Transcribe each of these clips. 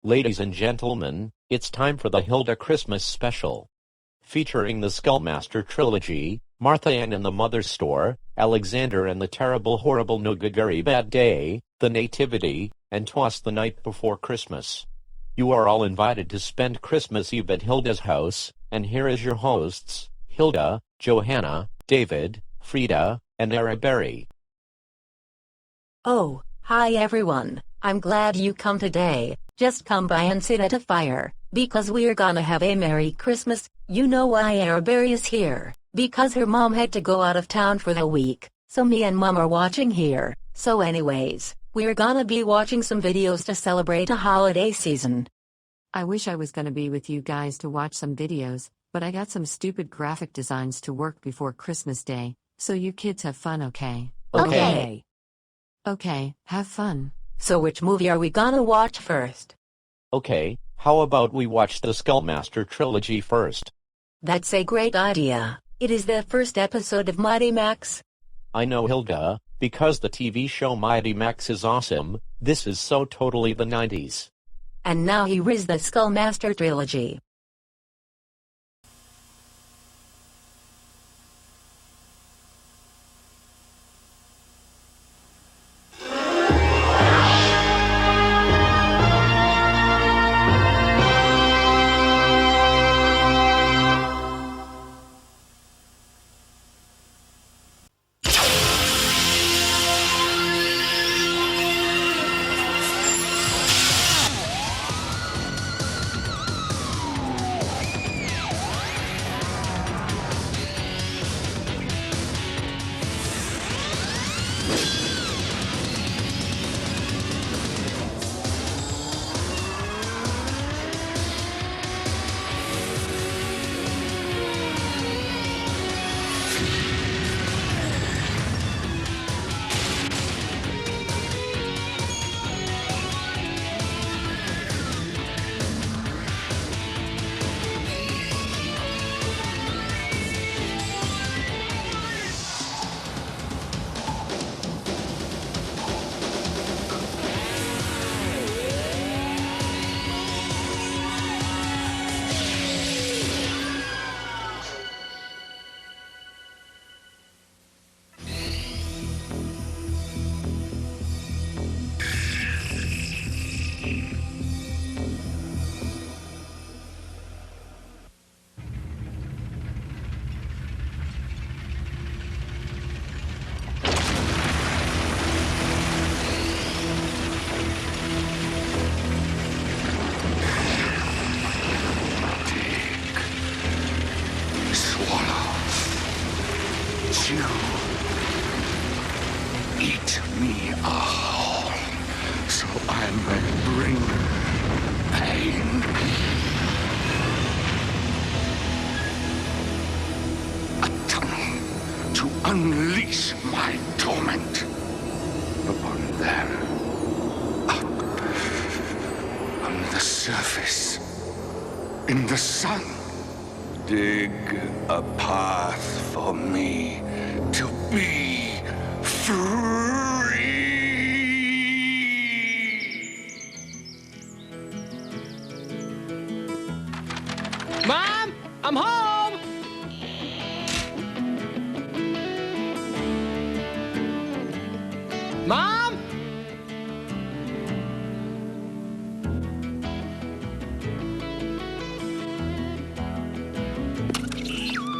Ladies and gentlemen, it's time for the Hilda Christmas special. Featuring the Skullmaster Trilogy, Martha Ann and the Mother's Store, Alexander and the Terrible Horrible No Good Very Bad Day, the Nativity, and Twas the Night Before Christmas. You are all invited to spend Christmas Eve at Hilda's house, and here is your hosts, Hilda, Johanna, David, Frida, and Araberi. Oh, hi everyone. I'm glad you come today. Just come by and sit at a fire, because we're gonna have a Merry Christmas. You know why Araberi is here? Because her mom had to go out of town for the week, so me and mom are watching here. So anyways, we're gonna be watching some videos to celebrate a holiday season. I wish I was gonna be with you guys to watch some videos, but I got some stupid graphic designs to work before Christmas Day, so you kids have fun, okay? Okay. Okay, have fun. So which movie are we gonna watch first? Okay, how about we watch the Skullmaster Trilogy first? That's a great idea. It is the first episode of Mighty Max. I know, Hilda, because the TV show Mighty Max is awesome. This is so totally the 90s. And now here is the Skullmaster Trilogy. Eat me a whole, so I may bring pain. A tunnel to unleash my torment upon them. Up on the surface, in the sun, dig a path for me to be free. Mom, I'm home! Mom?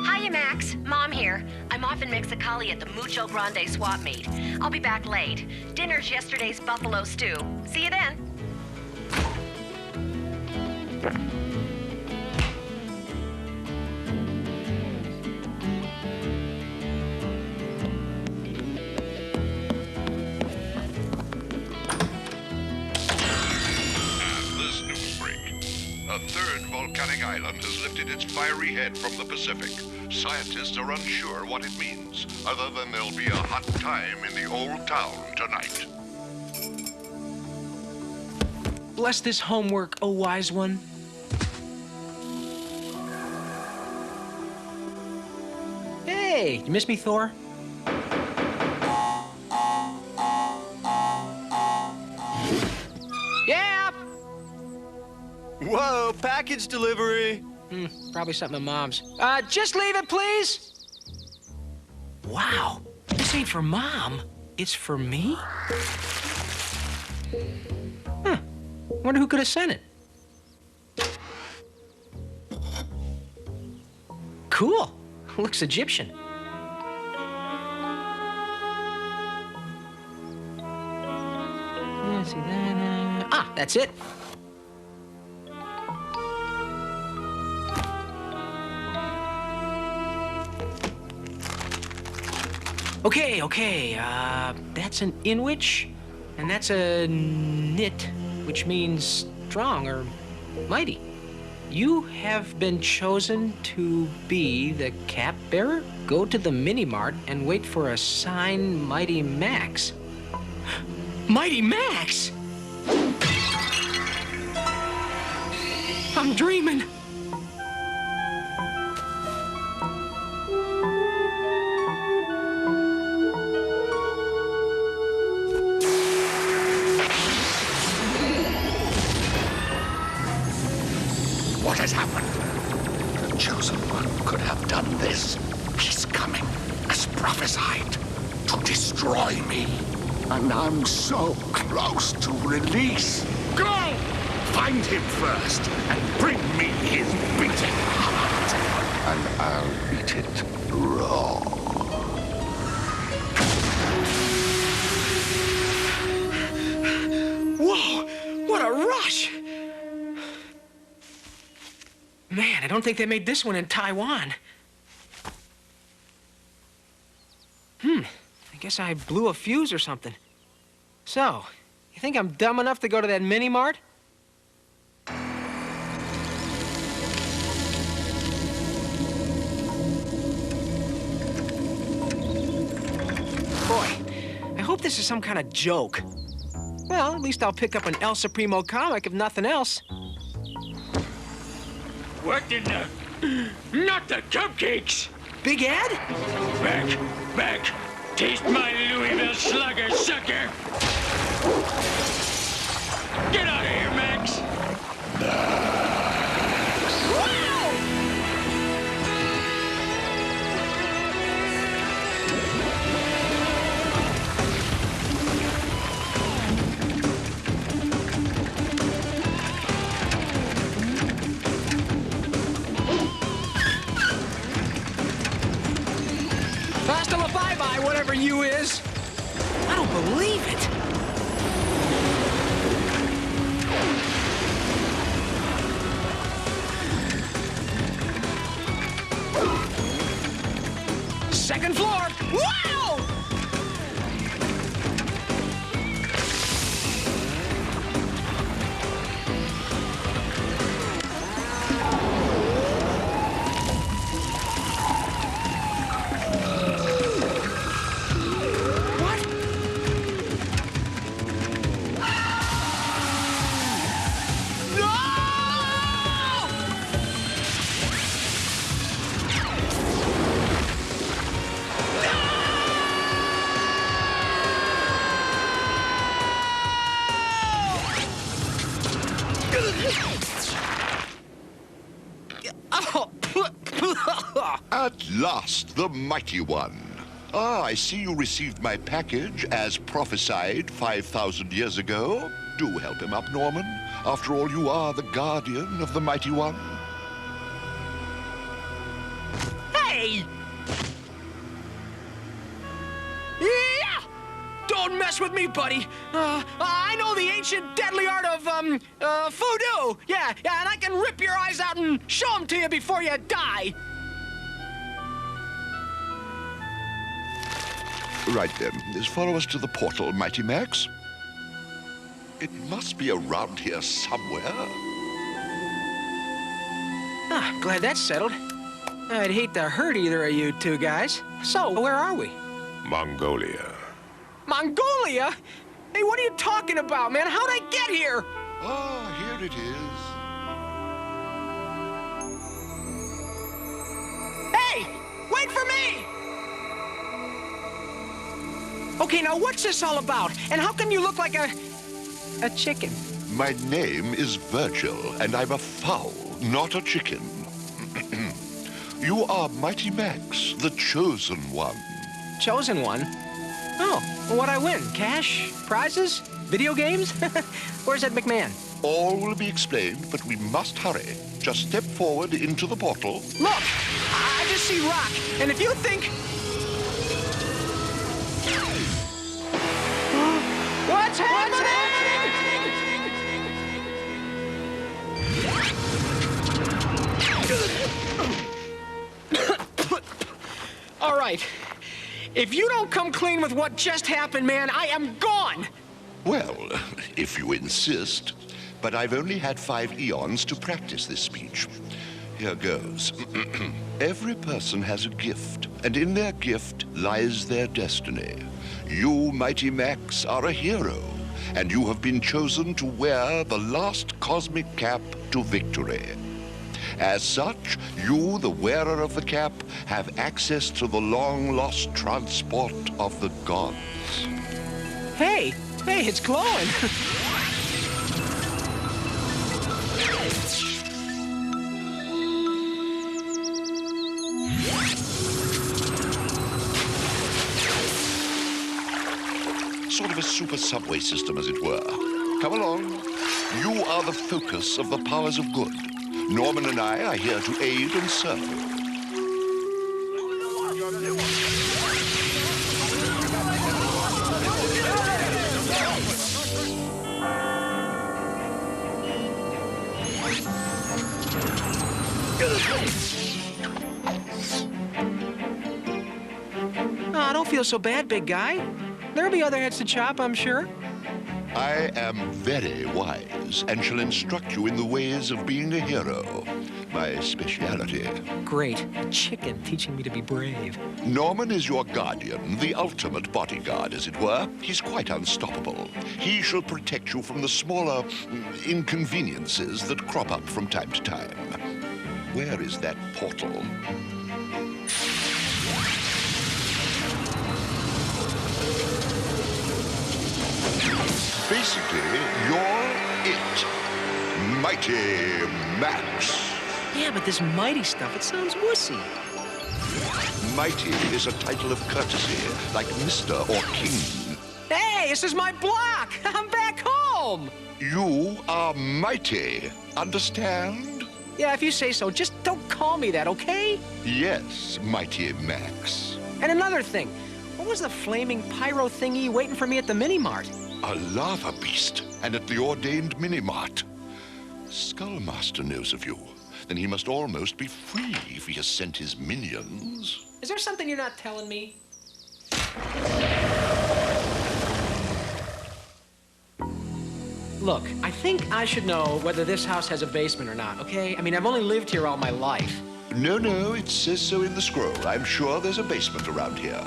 Hiya, Max. Mom here. I'm off in Mexicali at the Mucho Grande swap meet. I'll be back late. Dinner's yesterday's buffalo stew. See you then. This news break. A third volcanic island has lifted its fiery head from the Pacific. Scientists are unsure what it means, other than there'll be a hot time in the old town tonight. Bless this homework, O wise one. Hey, you miss me, Thor? Yeah! Whoa, package delivery. Probably something of Mom's. Just leave it, please. Wow, this ain't for Mom. It's for me? Wonder who could have sent it. Cool. Looks Egyptian. Let's see that. That's it. Okay. That's an inwich, and that's a nit, which means strong or mighty. You have been chosen to be the cap bearer. Go to the mini-mart and wait for a signed Mighty Max. Mighty Max? I'm dreaming. What has happened? The Chosen One could have done this. He's coming, as prophesied, to destroy me. And I'm so close to release. Go! Find him first, and bring me his beating heart. And I'll eat it raw. Whoa! What a rush! Man, I don't think they made this one in Taiwan. I guess I blew a fuse or something. So, you think I'm dumb enough to go to that mini-mart? Boy, I hope this is some kind of joke. Well, at least I'll pick up an El Supremo comic if nothing else. What in the... Not the cupcakes! Big Ed? Back! Taste my Louisville Slugger, sucker! Get out of here, Max! Hasta la bye-bye, whatever you is. I don't believe it. Second floor. Wow! At last, the Mighty One. I see you received my package as prophesied 5,000 years ago. Do help him up, Norman. After all, you are the guardian of the Mighty One. Hey! Yeah! Don't mess with me, buddy. I know the ancient deadly art of, voodoo. Yeah, and I can rip your eyes out and show them to you before you die. Right then. Follow us to the portal, Mighty Max. It must be around here somewhere. Glad that's settled. I'd hate to hurt either of you two guys. So, where are we? Mongolia. Mongolia? Hey, what are you talking about, man? How'd I get here? Here it is. Hey! Wait for me! Okay, now what's this all about? And how come you look like a chicken? My name is Virgil, and I'm a fowl, not a chicken. You are Mighty Max, the chosen one. Chosen one? Oh, well, what'd I win? Cash? Prizes? Video games? Where's that McMahon? All will be explained, but we must hurry. Just step forward into the portal. Look! I just see rock, and if you think... What's happening? All right. If you don't come clean with what just happened, man, I am gone! Well, if you insist. But I've only had 5 eons to practice this speech. Here goes. Every person has a gift, and in their gift lies their destiny. You, Mighty Max, are a hero, and you have been chosen to wear the last cosmic cap to victory. As such, you, the wearer of the cap, have access to the long-lost transport of the gods. Hey, it's glowing. Sort of a super subway system, as it were. Come along. You are the focus of the powers of good. Norman and I are here to aid and serve. Oh, don't feel so bad, big guy. There'll be other heads to chop, I'm sure. I am very wise and shall instruct you in the ways of being a hero. My speciality. Great. A chicken teaching me to be brave. Norman is your guardian, the ultimate bodyguard, as it were. He's quite unstoppable. He shall protect you from the smaller inconveniences that crop up from time to time. Where is that portal? Basically, you're it. Mighty Max. Yeah, but this mighty stuff, it sounds wussy. Mighty is a title of courtesy, like Mr. or King. Hey, this is my block! I'm back home! You are mighty. Understand? Yeah, if you say so, just don't call me that, okay? Yes, Mighty Max. And another thing, what was the flaming pyro thingy waiting for me at the mini-mart? A lava beast, and at the ordained mini-mart. Skullmaster knows of you. Then he must almost be free if he has sent his minions. Is there something you're not telling me? Look, I think I should know whether this house has a basement or not, okay? I mean, I've only lived here all my life. No, it says so in the scroll. I'm sure there's a basement around here.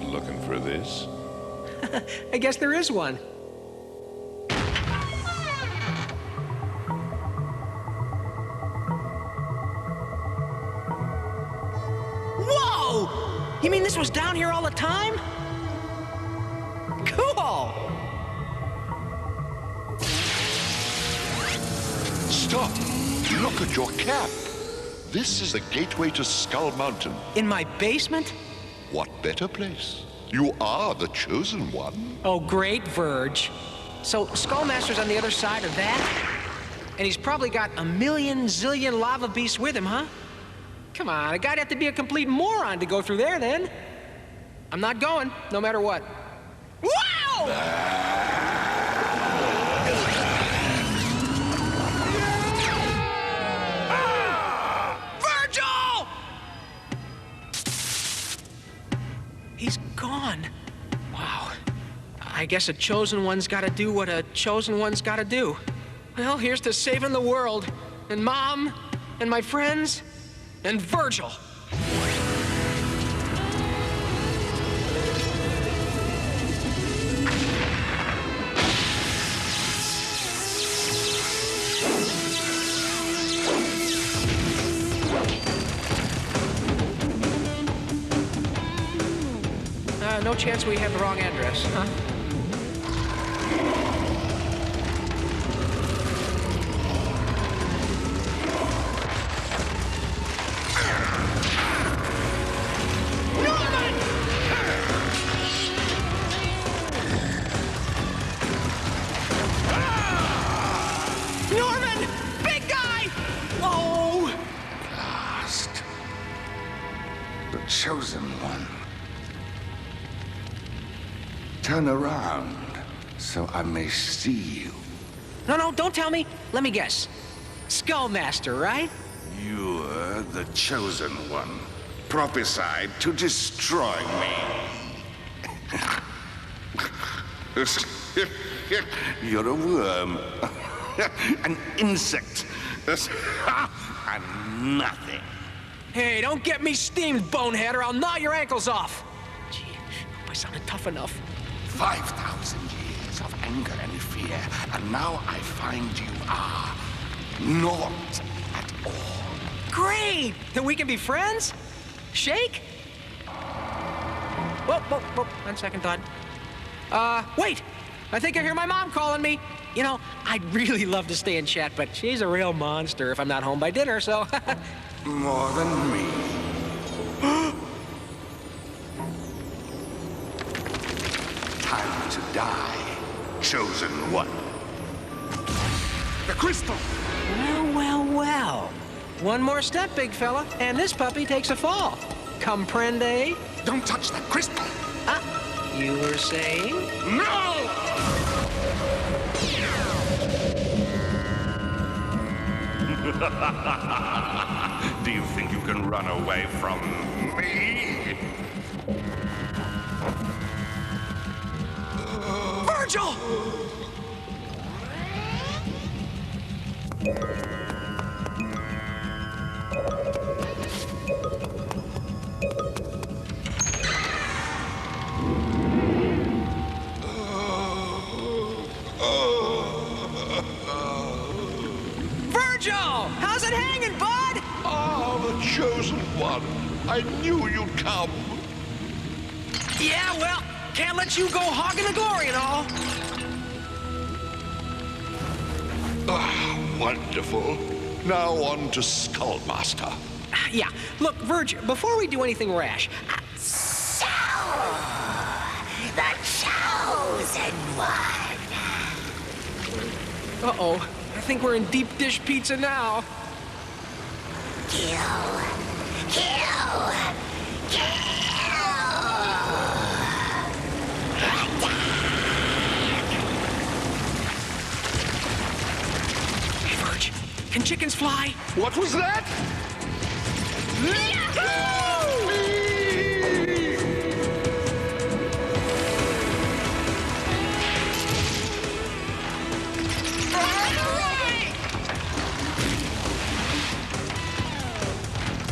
Looking for this? I guess there is one. Whoa! You mean this was down here all the time? Cool! Stop! Look at your cap. This is the gateway to Skull Mountain. In my basement? What better place? You are the chosen one. Oh, great, Verge. So Skullmaster's on the other side of that? And he's probably got a million zillion lava beasts with him, huh? Come on, a guy'd have to be a complete moron to go through there, then. I'm not going, no matter what. Wow! He's gone. Wow. I guess a chosen one's gotta do what a chosen one's gotta do. Well, here's to saving the world, and Mom, and my friends, and Virgil. no chance we have the wrong address, huh? Norman! Big guy! Oh! Last. The chosen one. Turn around so I may see you. No, don't tell me. Let me guess. Skullmaster, right? You're the chosen one, prophesied to destroy me. You're a worm, an insect, and nothing. Hey, don't get me steamed, bonehead, or I'll gnaw your ankles off. Gee, hope I sounded tough enough. 5,000 years of anger and fear, and now I find you are naught at all. Great! Then we can be friends? Shake? Whoa, on second thought. Wait! I think I hear my mom calling me. You know, I'd really love to stay and chat, but she's a real monster if I'm not home by dinner, so... More than me. Time to die, chosen one. The crystal! Well. One more step, big fella, and this puppy takes a fall. Comprende? Don't touch that crystal! You were saying? No! Do you think you can run away from me? Virgil! Virgil! How's it hanging, bud? Ah, the chosen one. I knew you'd come. Yeah, well, can't let you go hogging the glory and all. Ah, wonderful. Now on to Skullmaster. Yeah, look, Virgil, before we do anything rash... So, the chosen one. Uh-oh, I think we're in deep dish pizza now. Kill. Hey, Virgil, can chickens fly? What was that?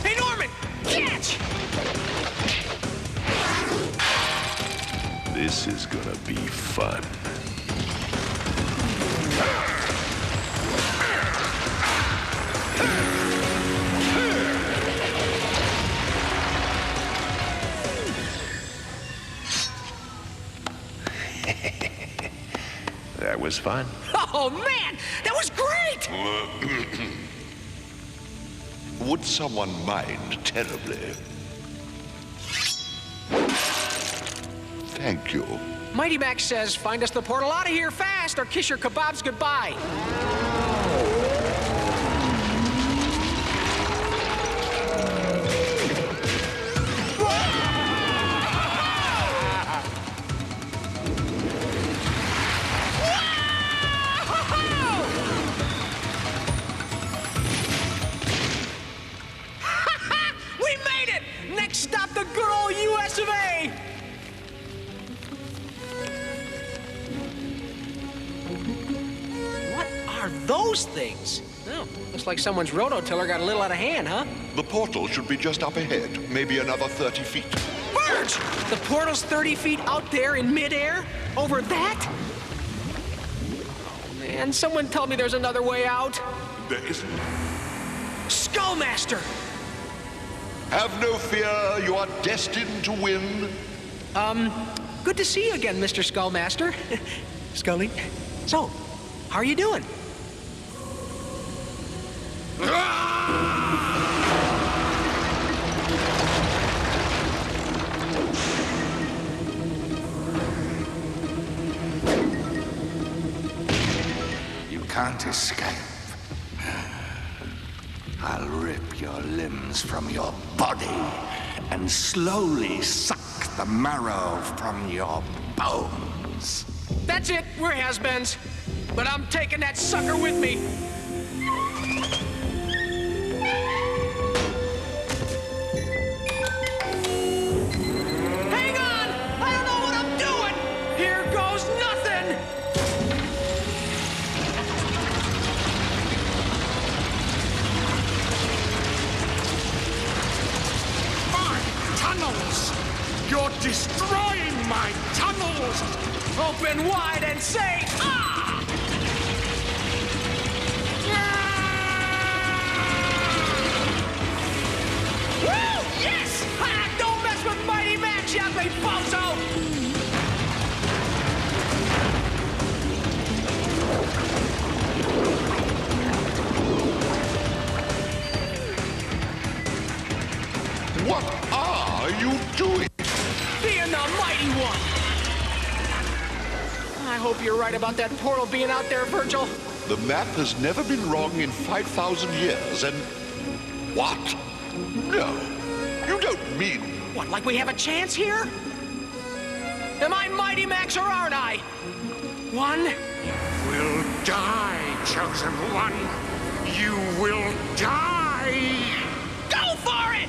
Hey, Norman, catch! This is gonna be fun. That was fun. Oh, man, that was great! Would someone mind terribly? Thank you. Mighty Max says, find us the portal out of here fast or kiss your kebabs goodbye. We made it! Next stop, the good old US of A! What are those things? Oh, looks like someone's rototiller got a little out of hand, huh? The portal should be just up ahead, maybe another 30 feet. Verge! The portal's 30 feet out there in midair? Over that? Oh, man, someone tell me there's another way out. There isn't. Skullmaster! Have no fear, you are destined to win. Good to see you again, Mr. Skullmaster. Scully. So, how are you doing? You can't escape. I'll rip your limbs from your body and slowly suck the marrow from your bones. That's it. We're has-beens. But I'm taking that sucker with me. Hang on! I don't know what I'm doing! Here goes nothing! My tunnels! You're destroying my tunnels! Open wide and say, ah! Woo! Yes! Ah, don't mess with Mighty Max, you ugly bozo! What are you doing? Being the Mighty One! I hope you're right about that portal being out there, Virgil. The map has never been wrong in 5,000 years, and... What? No, you don't mean... What, like we have a chance here? Am I Mighty Max or aren't I? One? You will die, Chosen One. You will die! Go for it!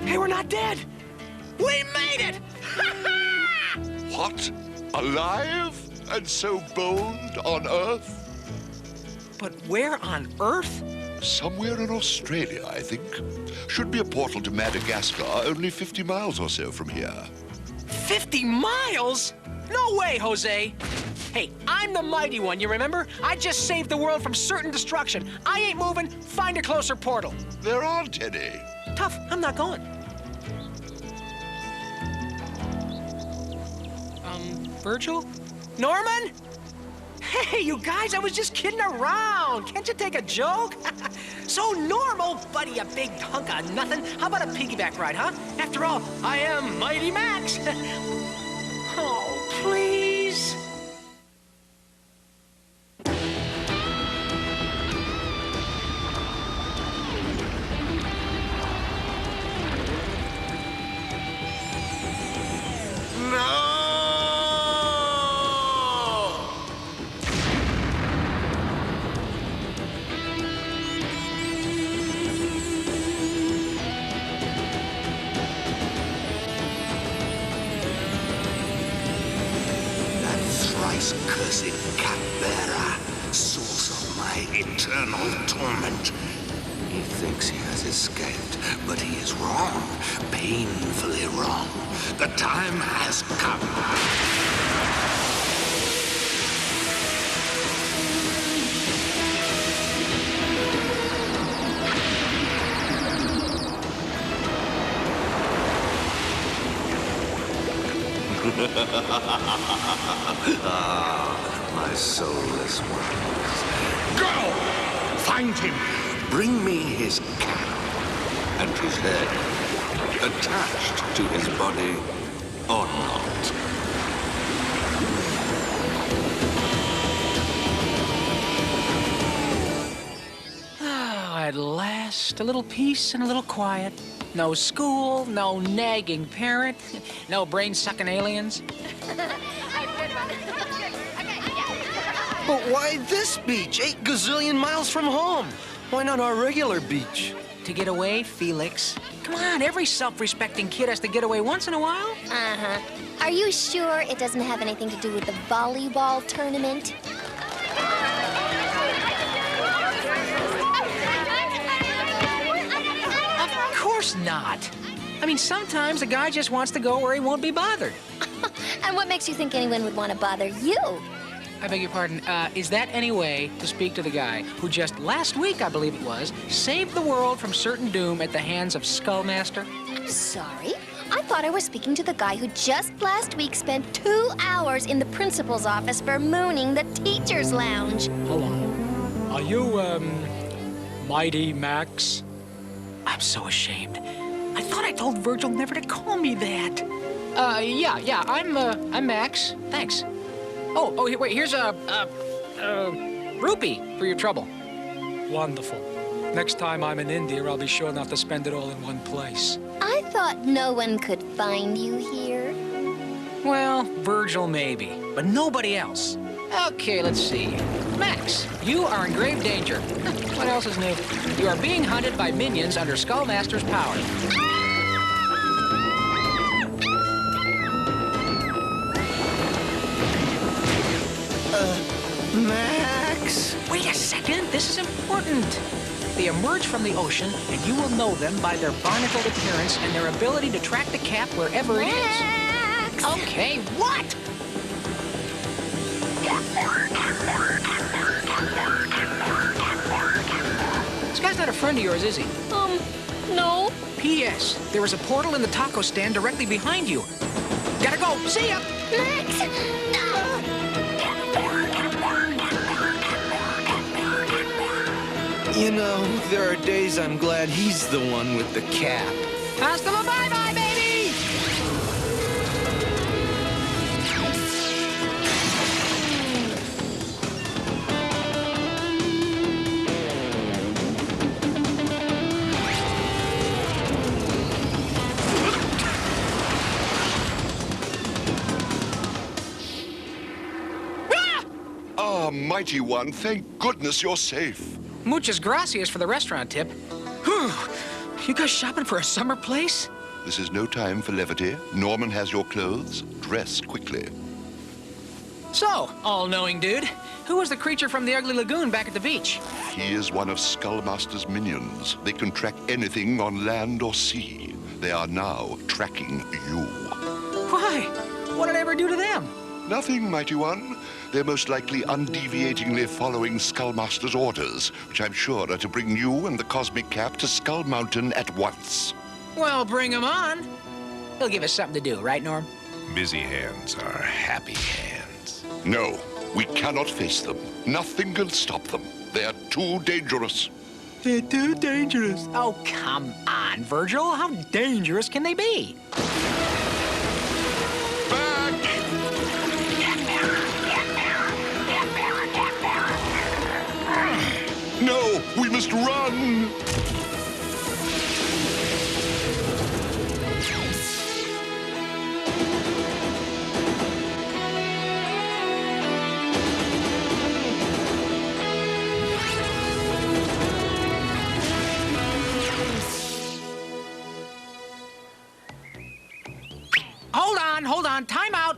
Hey, we're not dead! We made it! What? Alive? And so bold on Earth? But where on Earth? Somewhere in Australia, I think. Should be a portal to Madagascar, only 50 miles or so from here. 50 miles? No way, Jose! Hey, I'm the Mighty One, you remember? I just saved the world from certain destruction. I ain't moving. Find a closer portal. There aren't any. Tough, I'm not going. Virgil? Norman? Hey, you guys, I was just kidding around. Can't you take a joke? So normal, buddy, a big hunk of nothing. How about a piggyback ride, huh? After all, I am Mighty Max. Oh, please. Cursed cat-bearer, source of my eternal torment. He thinks he has escaped, but he is wrong, painfully wrong. The time has come. My soulless ones. Go! Find him! Bring me his cap and his head, attached to his body or not. Oh, at last, a little peace and a little quiet. No school, no nagging parent, no brain-sucking aliens. But why this beach? 8 gazillion miles from home. Why not our regular beach? To get away, Felix. Come on, every self-respecting kid has to get away once in a while. Uh-huh. Are you sure it doesn't have anything to do with the volleyball tournament? Of course not. I mean, sometimes a guy just wants to go where he won't be bothered. And what makes you think anyone would want to bother you? I beg your pardon, is that any way to speak to the guy who just last week, I believe it was, saved the world from certain doom at the hands of Skullmaster? I'm sorry. I thought I was speaking to the guy who just last week spent 2 hours in the principal's office for mooning the teacher's lounge. Hello. Are you, Mighty Max? I'm so ashamed. I thought I told Virgil never to call me that. Yeah, I'm Max. Thanks. Oh, wait, here's a rupee for your trouble. Wonderful. Next time I'm in India, I'll be sure not to spend it all in one place. I thought no one could find you here. Well, Virgil maybe, but nobody else. Okay, let's see. Max, you are in grave danger. What else is new? You are being hunted by minions under Skullmaster's power. Max? Wait a second, this is important. They emerge from the ocean, and you will know them by their barnacled appearance and their ability to track the cap wherever it is. Max! Okay, what? This guy's not a friend of yours, is he? No. P.S. There is a portal in the taco stand directly behind you. Gotta go. See ya! Max! You know, there are days I'm glad he's the one with the cap. Hasta la bye-bye, baby! Ah, mighty one, thank goodness you're safe. Muchas gracias for the restaurant tip. Whew. You guys shopping for a summer place? This is no time for levity. Norman has your clothes. Dress quickly. So, all-knowing dude, who was the creature from the Ugly Lagoon back at the beach? He is one of Skullmaster's minions. They can track anything on land or sea. They are now tracking you. Why? What did I ever do to them? Nothing, mighty one. They're most likely undeviatingly following Skullmaster's orders, which I'm sure are to bring you and the Cosmic Cap to Skull Mountain at once. Well, bring them on. They'll give us something to do, right, Norm? Busy hands are happy hands. No, we cannot face them. Nothing can stop them. They are too dangerous. They're too dangerous. Oh, come on, Virgil. How dangerous can they be? No, we must run! Hold on, time out!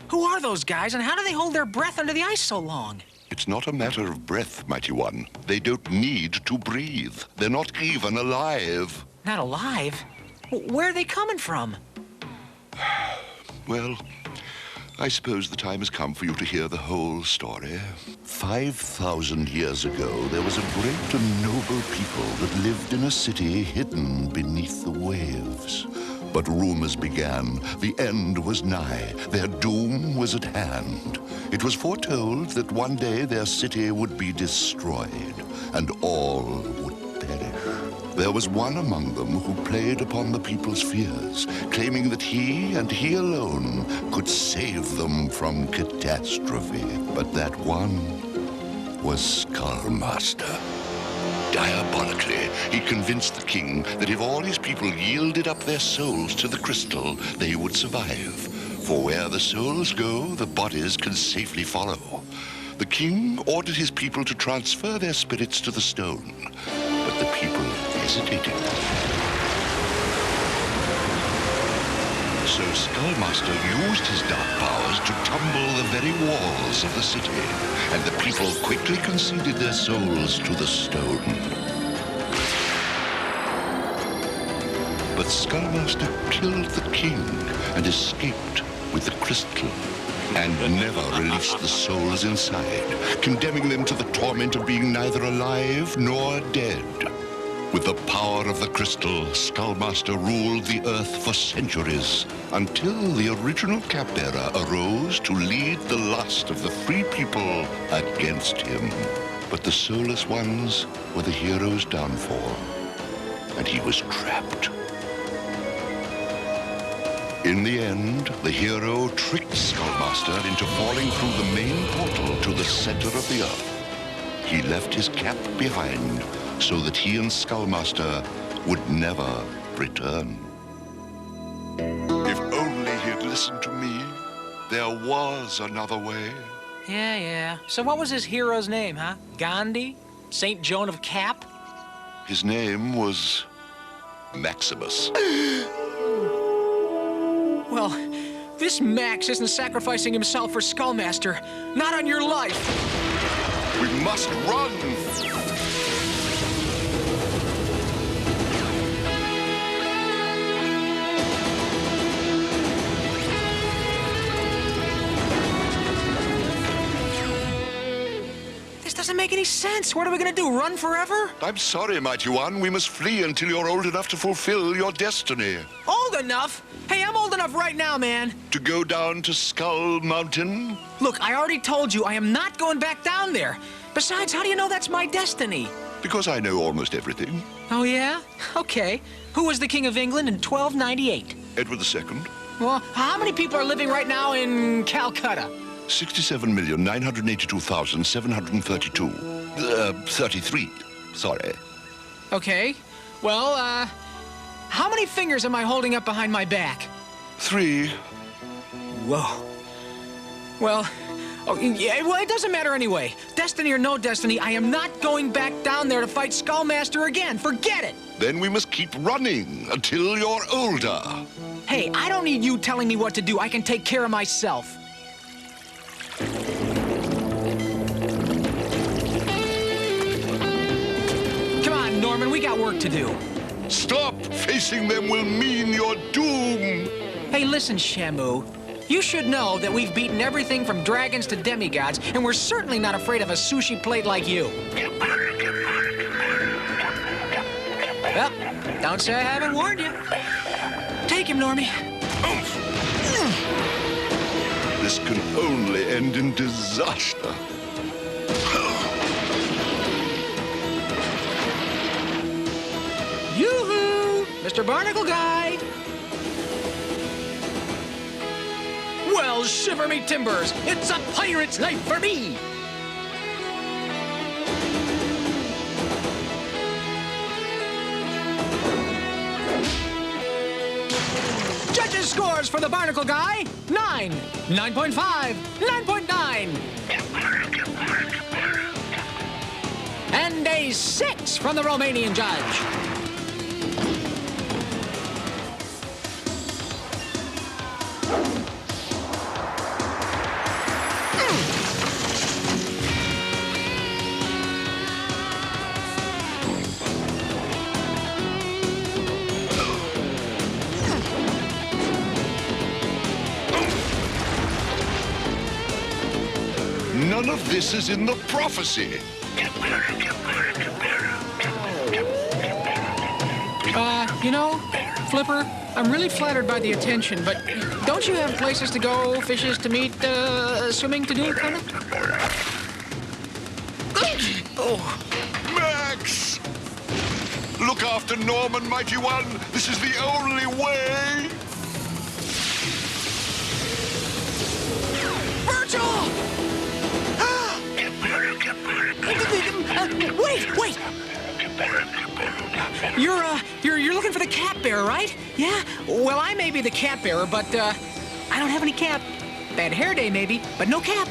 Who are those guys, and how do they hold their breath under the ice so long? It's not a matter of breath, mighty one. They don't need to breathe. They're not even alive. Not alive? Where are they coming from? Well, I suppose the time has come for you to hear the whole story. 5,000 years ago, there was a great and noble people that lived in a city hidden beneath the waves. But rumors began. The end was nigh. Their doom was at hand. It was foretold that one day their city would be destroyed, and all would perish. There was one among them who played upon the people's fears, claiming that he and he alone could save them from catastrophe. But that one was Skullmaster. Diabolically, he convinced the king that if all his people yielded up their souls to the crystal, they would survive. For where the souls go, the bodies can safely follow. The king ordered his people to transfer their spirits to the stone, but the people hesitated. So Skullmaster used his dark powers to tumble the very walls of the city, and the people quickly conceded their souls to the stone. But Skullmaster killed the king and escaped with the crystal, and never released the souls inside, condemning them to the torment of being neither alive nor dead. With the power of the crystal, Skullmaster ruled the earth for centuries, until the original Cap-Bearer arose to lead the last of the free people against him. But the soulless ones were the hero's downfall, and he was trapped. In the end, the hero tricked Skullmaster into falling through the main portal to the center of the earth. He left his cap behind so that he and Skullmaster would never return. If only he'd listened to me, there was another way. Yeah. So what was his hero's name, huh? Gandhi? St. Joan of Cap? His name was Maximus. Well, this Max isn't sacrificing himself for Skullmaster. Not on your life. We must run! This doesn't make any sense. What are we gonna do, run forever? I'm sorry, Mighty One. We must flee until you're old enough to fulfill your destiny. Old enough? Hey, I'm old enough right now, man. To go down to Skull Mountain? Look, I already told you I am not going back down there. Besides, how do you know that's my destiny? Because I know almost everything. Oh, yeah? Okay. Who was the King of England in 1298? Edward II. Well, how many people are living right now in Calcutta? 67,982,732. 33. Sorry. Okay. Well, how many fingers am I holding up behind my back? 3. Whoa. Well, it doesn't matter anyway. Destiny or no destiny, I am not going back down there to fight Skullmaster again. Forget it. Then we must keep running until you're older. Hey, I don't need you telling me what to do. I can take care of myself. Come on, Norman, we got work to do. Stop! Facing them will mean your doom! Hey, listen, Shamu. You should know that we've beaten everything from dragons to demigods, and we're certainly not afraid of a sushi plate like you. Well, don't say I haven't warned you. Take him, Normie. This can only end in disaster. Yoo-hoo! Mr. Barnacle Guy! Well, shiver me timbers! It's a pirate's life for me! Judges' scores for the Barnacle Guy: 9, 9.5, 9.9. And a 6 from the Romanian judge. None of this is in the prophecy. You know, Flipper, I'm really flattered by the attention, but don't you have places to go, fishes to meet, swimming to do, kind of? Oh. Max! Look after Norman, Mighty One. This is the only way. Virgil! Wait! You're looking for the cap bearer, right? Yeah? Well, I may be the cap bearer, but, I don't have any cap. Bad hair day, maybe, but no cap.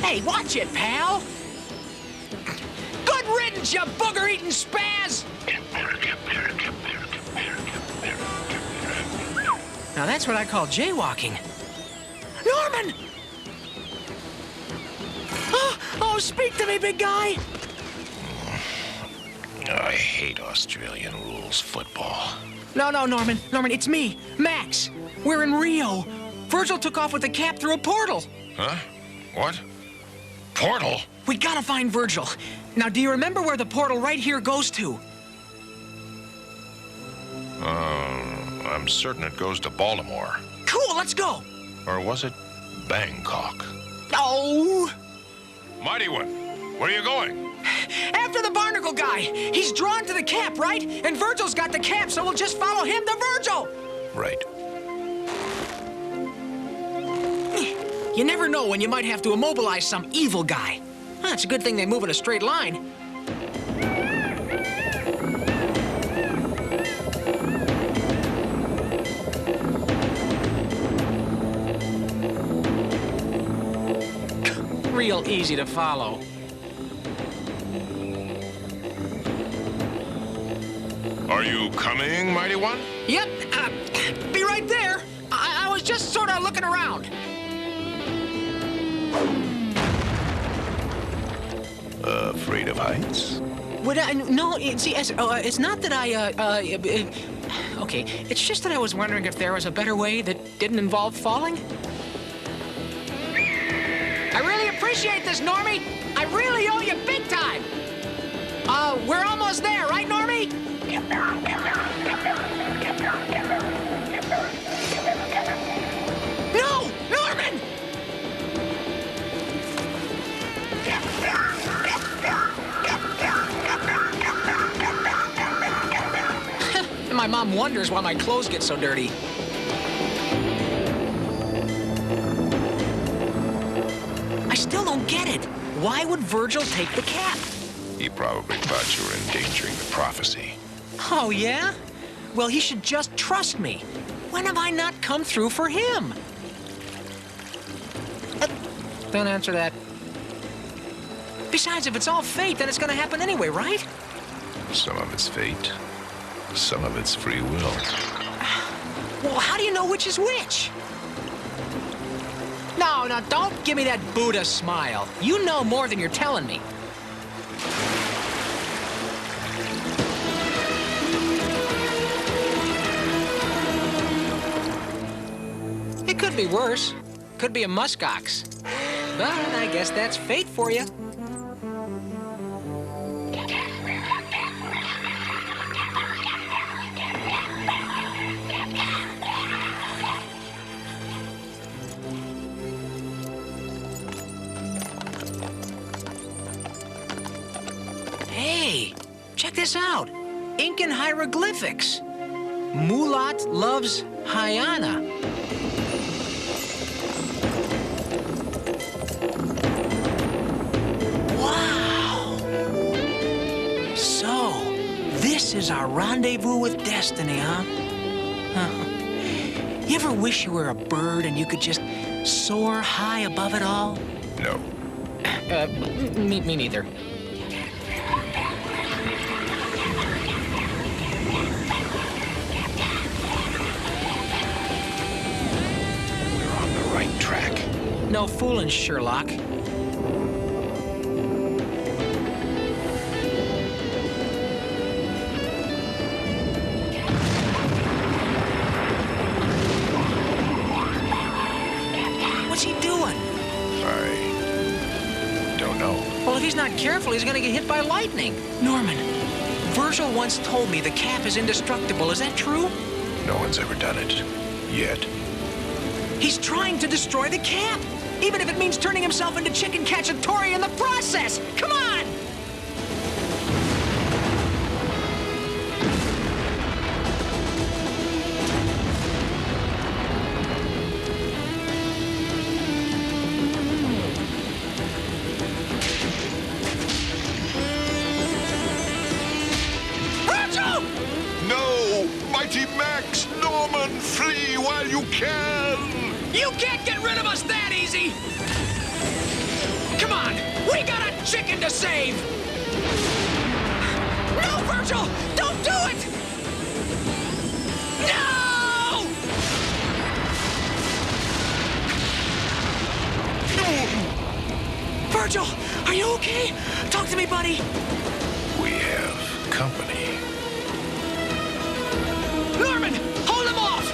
Hey, watch it, pal! Good riddance, you booger-eating spaz! Now that's what I call jaywalking. Norman! Oh, speak to me, big guy! I hate Australian rules football. No, Norman. Norman, it's me, Max. We're in Rio. Virgil took off with the cap through a portal. Huh? What? Portal? We gotta find Virgil. Now, do you remember where the portal right here goes to? I'm certain it goes to Baltimore. Cool, let's go. Or was it Bangkok? Oh! Mighty One, where are you going? After the barnacle guy. He's drawn to the cap, right? And Virgil's got the cap, so we'll just follow him to Virgil. Right. You never know when you might have to immobilize some evil guy. It's a good thing they move in a straight line. Real easy to follow. Are you coming, Mighty One? Yep, be right there. I was just sort of looking around. Afraid of heights? No, it's not that okay, it's just that I was wondering if there was a better way that didn't involve falling. I really appreciate this, Normie. I really owe you big time. We're almost there, right, Normie? No, Norman! My mom wonders why my clothes get so dirty. I still don't get it. Why would Virgil take the cap? He probably thought you were endangering the prophecy. Oh, yeah? Well, he should just trust me. When have I not come through for him? Don't answer that. Besides, if it's all fate, then it's gonna happen anyway, right? Some of it's fate. Some of it's free will. Well, how do you know which is which? No, don't give me that Buddha smile. You know more than you're telling me. It could be worse. Could be a muskox. But I guess that's fate for you. Hey, check this out. Incan hieroglyphics. Mulat loves Hyana. Wow. So, this is our rendezvous with destiny, huh? You ever wish you were a bird and you could just soar high above it all? No. Me neither. Track. No fooling, Sherlock. What's he doing? I don't know. Well, if he's not careful, he's gonna get hit by lightning. Norman, Virgil once told me the cap is indestructible. Is that true? No one's ever done it. Yet. He's trying to destroy the cap, even if it means turning himself into Chicken Cacciatore in the process. Come on! Virgil! No! Mighty Max! Norman, flee while you can! You can't get rid of us that easy! Come on! We got a chicken to save! No, Virgil! Don't do it! No! Virgil, are you okay? Talk to me, buddy. We have company. Norman, hold him off!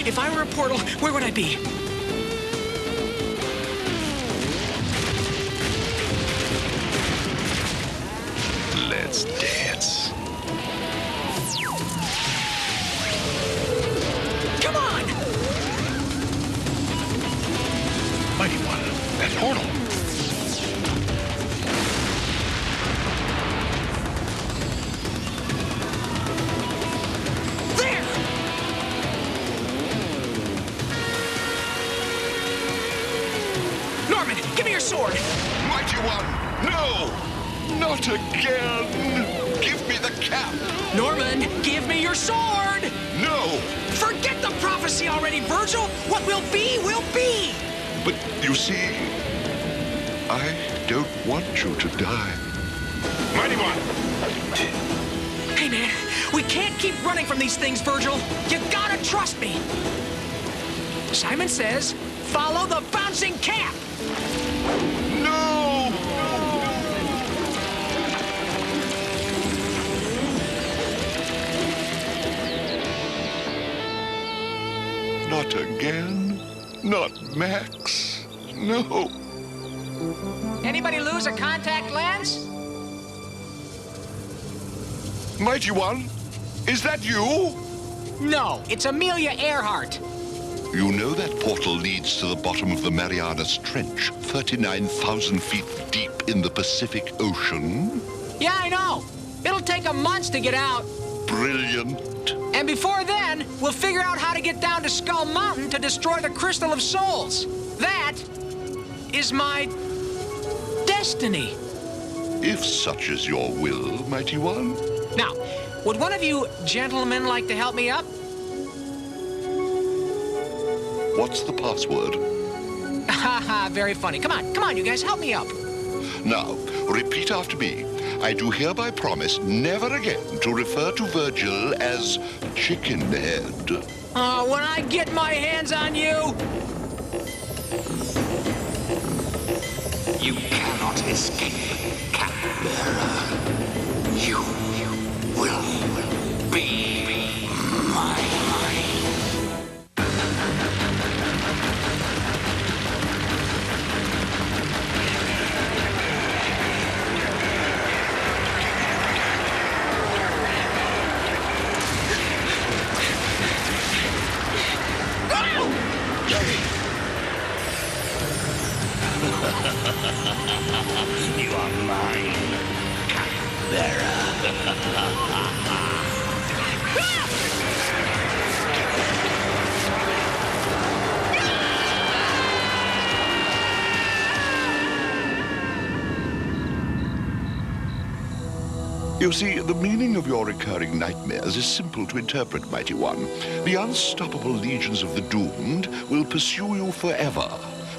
If I were a portal, where would I be? Let's dance. Come on! Mighty One, that portal. Give me your sword! Mighty One, no! Not again! Give me the cap! Norman, give me your sword! No! Forget the prophecy already, Virgil! What will be, will be! But you see, I don't want you to die. Mighty One! Hey, man, we can't keep running from these things, Virgil. You gotta trust me. Simon says, follow the bouncing cap! No! Not again. Not Max. No. Anybody lose a contact lens? Mighty One, is that you? No, it's Amelia Earhart. You know that portal leads to the bottom of the Marianas Trench, 39,000 feet deep in the Pacific Ocean? Yeah, I know. It'll take 'em months to get out. Brilliant. And before then, we'll figure out how to get down to Skull Mountain to destroy the Crystal of Souls. That is my destiny. If such is your will, Mighty One. Now, would one of you gentlemen like to help me up? What's the password? Haha, very funny. Come on, you guys, help me up. Now, repeat after me. I do hereby promise never again to refer to Virgil as Chickenhead. When I get my hands on you... You cannot escape, Cupbearer. You will be mine. You are mine, Cupbearer. You see, the meaning of your recurring nightmares is simple to interpret, Mighty One. The unstoppable legions of the doomed will pursue you forever,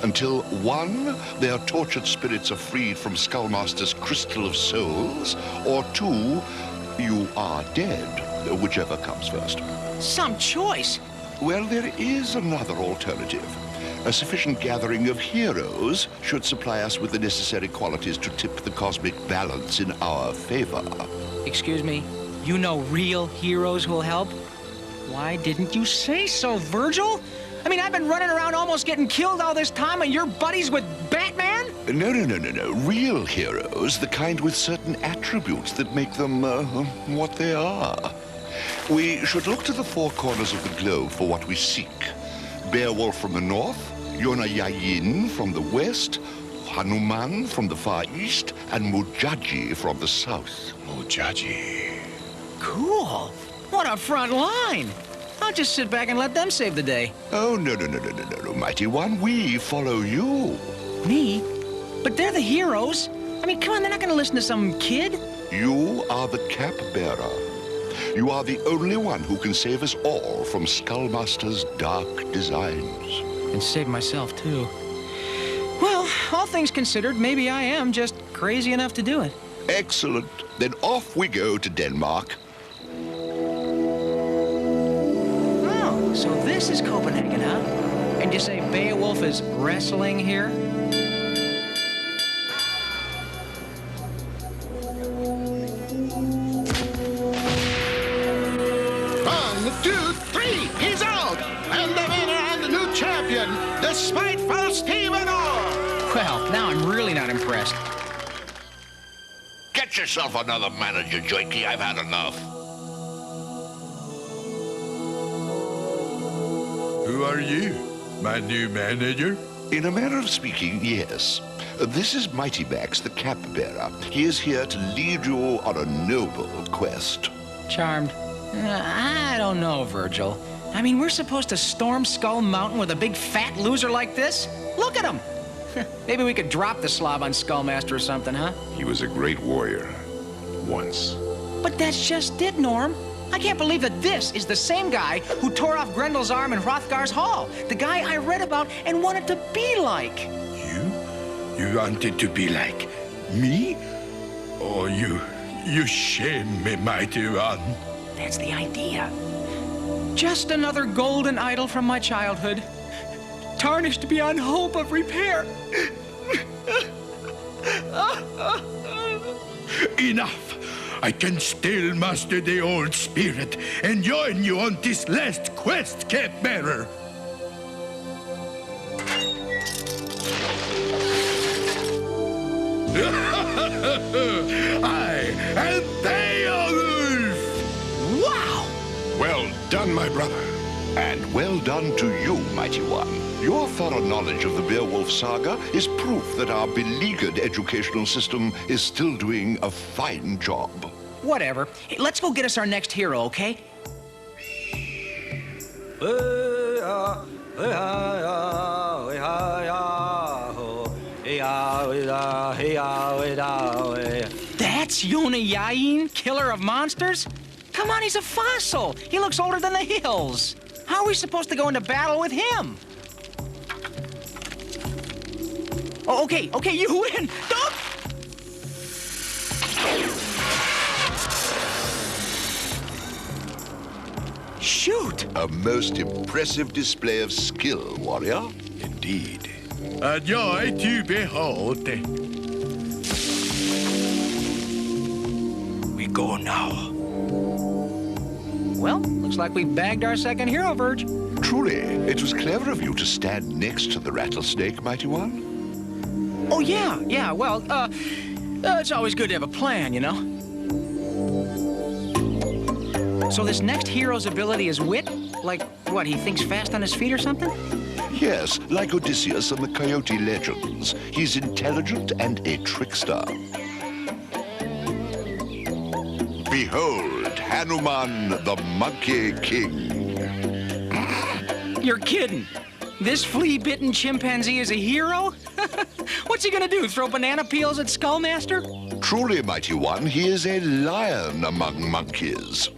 until, 1, their tortured spirits are freed from Skullmaster's Crystal of Souls, or 2, you are dead, whichever comes first. Some choice. Well, there is another alternative. A sufficient gathering of heroes should supply us with the necessary qualities to tip the cosmic balance in our favor. Excuse me, you know real heroes who'll help? Why didn't you say so, Virgil? I mean, I've been running around almost getting killed all this time, and you're buddies with Batman? No. Real heroes, the kind with certain attributes that make them, what they are. We should look to the 4 corners of the globe for what we seek. Beowulf from the north, Yona Yayin from the west, Hanuman from the far east and Mujaji from the south. Mujaji. Cool. What a front line. I'll just sit back and let them save the day. Oh, no, Mighty One. We follow you. Me? But they're the heroes. I mean, come on, they're not going to listen to some kid. You are the cap bearer. You are the only one who can save us all from Skullmaster's dark designs. And save myself, too. Well, all things considered, maybe I am just crazy enough to do it. Excellent. Then off we go to Denmark. Oh, so this is Copenhagen, huh? And you say Beowulf is wrestling here? 1, 2, 3, he's out! And the winner and the new champion, the spiteful Stephen Orr! Well, now I'm really not impressed. Get yourself another manager, Joikey. I've had enough. Who are you? My new manager? In a manner of speaking, yes. This is Mighty Max, the cap bearer. He is here to lead you on a noble quest. Charmed. I don't know, Virgil. I mean, we're supposed to storm Skull Mountain with a big fat loser like this? Look at him! Maybe we could drop the slob on Skullmaster or something, huh? He was a great warrior. Once. But that's just it, Norm. I can't believe that this is the same guy who tore off Grendel's arm in Hrothgar's Hall. The guy I read about and wanted to be like. You? You wanted to be like me? Oh, you shame me, Mighty One. That's the idea. Just another golden idol from my childhood. Tarnished beyond hope of repair. Enough! I can still master the old spirit and join you on this last quest, Capbearer. I am Beowulf! Wow! Well done, my brother. And well done to you, Mighty One. Your thorough knowledge of the Beowulf saga is proof that our beleaguered educational system is still doing a fine job. Whatever. Hey, let's go get us our next hero, okay? That's Yona Yain, killer of monsters? Come on, he's a fossil. He looks older than the hills. How are we supposed to go into battle with him? Oh, okay, you win. Don't... Shoot! A most impressive display of skill, warrior. Indeed. A joy to behold. We go now. Well, looks like we bagged our second hero, Verge. Truly, it was clever of you to stand next to the rattlesnake, Mighty One. Oh, yeah, well, it's always good to have a plan, you know? So this next hero's ability is wit? Like, what, he thinks fast on his feet or something? Yes, like Odysseus and the Coyote legends. He's intelligent and a trickster. Behold, Hanuman, the Monkey King. You're kidding. This flea-bitten chimpanzee is a hero? What's he gonna do, throw banana peels at Skullmaster? Truly, Mighty One, he is a lion among monkeys.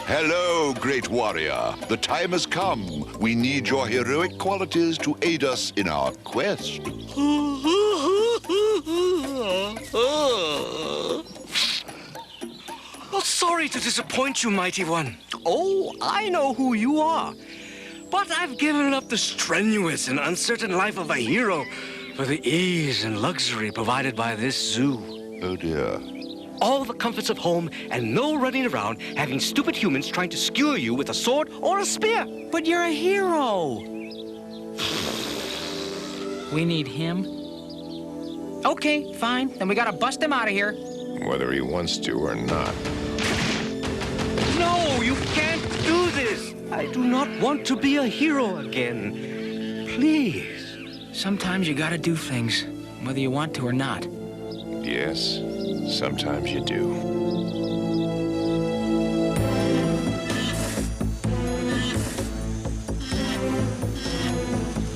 Hello, great warrior. The time has come. We need your heroic qualities to aid us in our quest. Well, sorry to disappoint you, Mighty One. Oh, I know who you are. But I've given up the strenuous and uncertain life of a hero for the ease and luxury provided by this zoo. Oh, dear. All the comforts of home and no running around having stupid humans trying to skewer you with a sword or a spear. But you're a hero. We need him. Okay, fine. Then we gotta bust him out of here. Whether he wants to or not. No, you can't do this. I do not want to be a hero again. Please. Sometimes you gotta do things whether you want to or not. Yes, sometimes you do.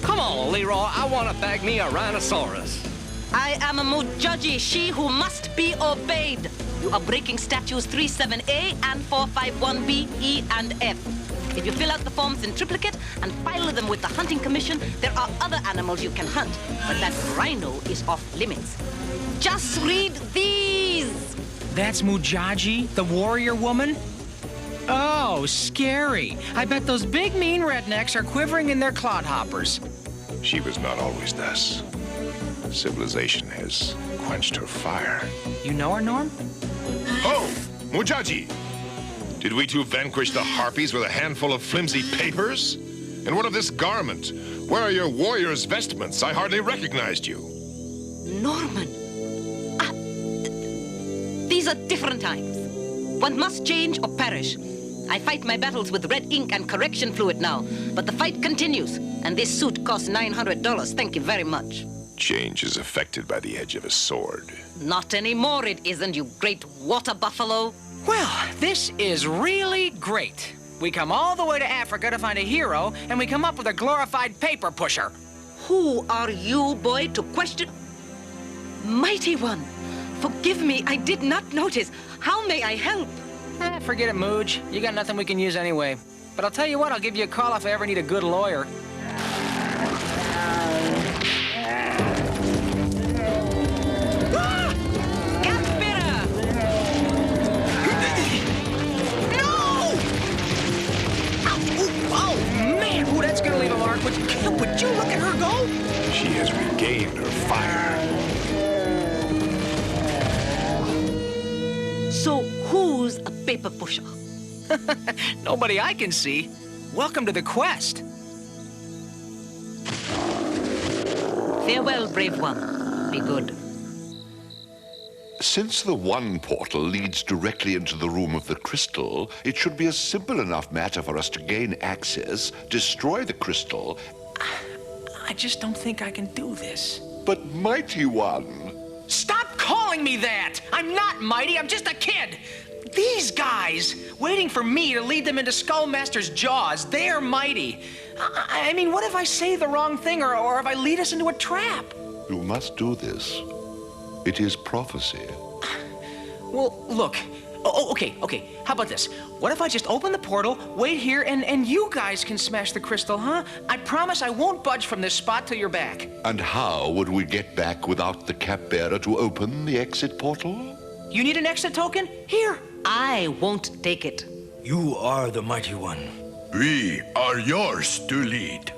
Come on, Leroy, I want to bag me a rhinoceros. I am a Mujaji, she who must be obeyed. You are breaking statutes 37A and 451B, E, and F. If you fill out the forms in triplicate and file them with the hunting commission, there are other animals you can hunt, but that rhino is off limits. Just read these! That's Mujaji, the warrior woman? Oh, scary. I bet those big mean rednecks are quivering in their clodhoppers. She was not always thus. Civilization has quenched her fire. You know her, Norm? Oh, Mujaji! Did we two vanquish the harpies with a handful of flimsy papers? And what of this garment? Where are your warrior's vestments? I hardly recognized you. Norman. These are different times. One must change or perish. I fight my battles with red ink and correction fluid now, but the fight continues, and this suit costs $900. Thank you very much. Change is affected by the edge of a sword. Not anymore, it isn't, you great water buffalo. Well, this is really great. We come all the way to Africa to find a hero, and we come up with a glorified paper pusher. Who are you, boy, to question? Mighty One, forgive me, I did not notice. How may I help? Forget it, Mooj. You got nothing we can use anyway. But I'll tell you what, I'll give you a call if I ever need a good lawyer. Would you look at her go? She has regained her fire. So who's a paper pusher? Nobody I can see. Welcome to the quest. Farewell, brave one. Be good. Since the one portal leads directly into the room of the crystal, it should be a simple enough matter for us to gain access, destroy the crystal. I just don't think I can do this. But Mighty One... Stop calling me that! I'm not mighty, I'm just a kid! These guys, waiting for me to lead them into Skullmaster's jaws, they're mighty. I mean, what if I say the wrong thing, or if I lead us into a trap? You must do this. It is prophecy. Well, look. Oh, okay. How about this? What if I just open the portal, wait here, and you guys can smash the crystal, huh? I promise I won't budge from this spot till you're back. And how would we get back without the cap-bearer to open the exit portal? You need an exit token? Here. I won't take it. You are the Mighty One. We are yours to lead.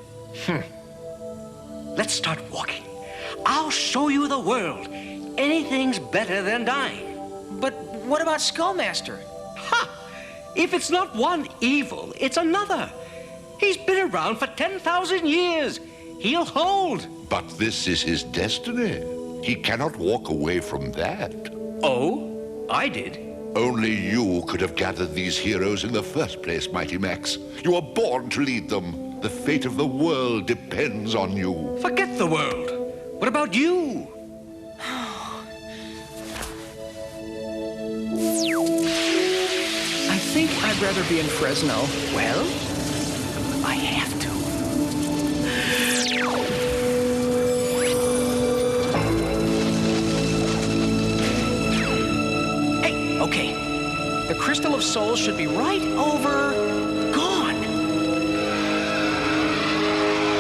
Let's start walking. I'll show you the world. Anything's better than dying. But what about Skullmaster? Ha! If it's not one evil, it's another. He's been around for 10,000 years. He'll hold. But this is his destiny. He cannot walk away from that. Oh? I did. Only you could have gathered these heroes in the first place, Mighty Max. You are born to lead them. The fate of the world depends on you. Forget the world. What about you? I think I'd rather be in Fresno. Well, I have to. Hey, okay. The Crystal of Souls should be right over... gone.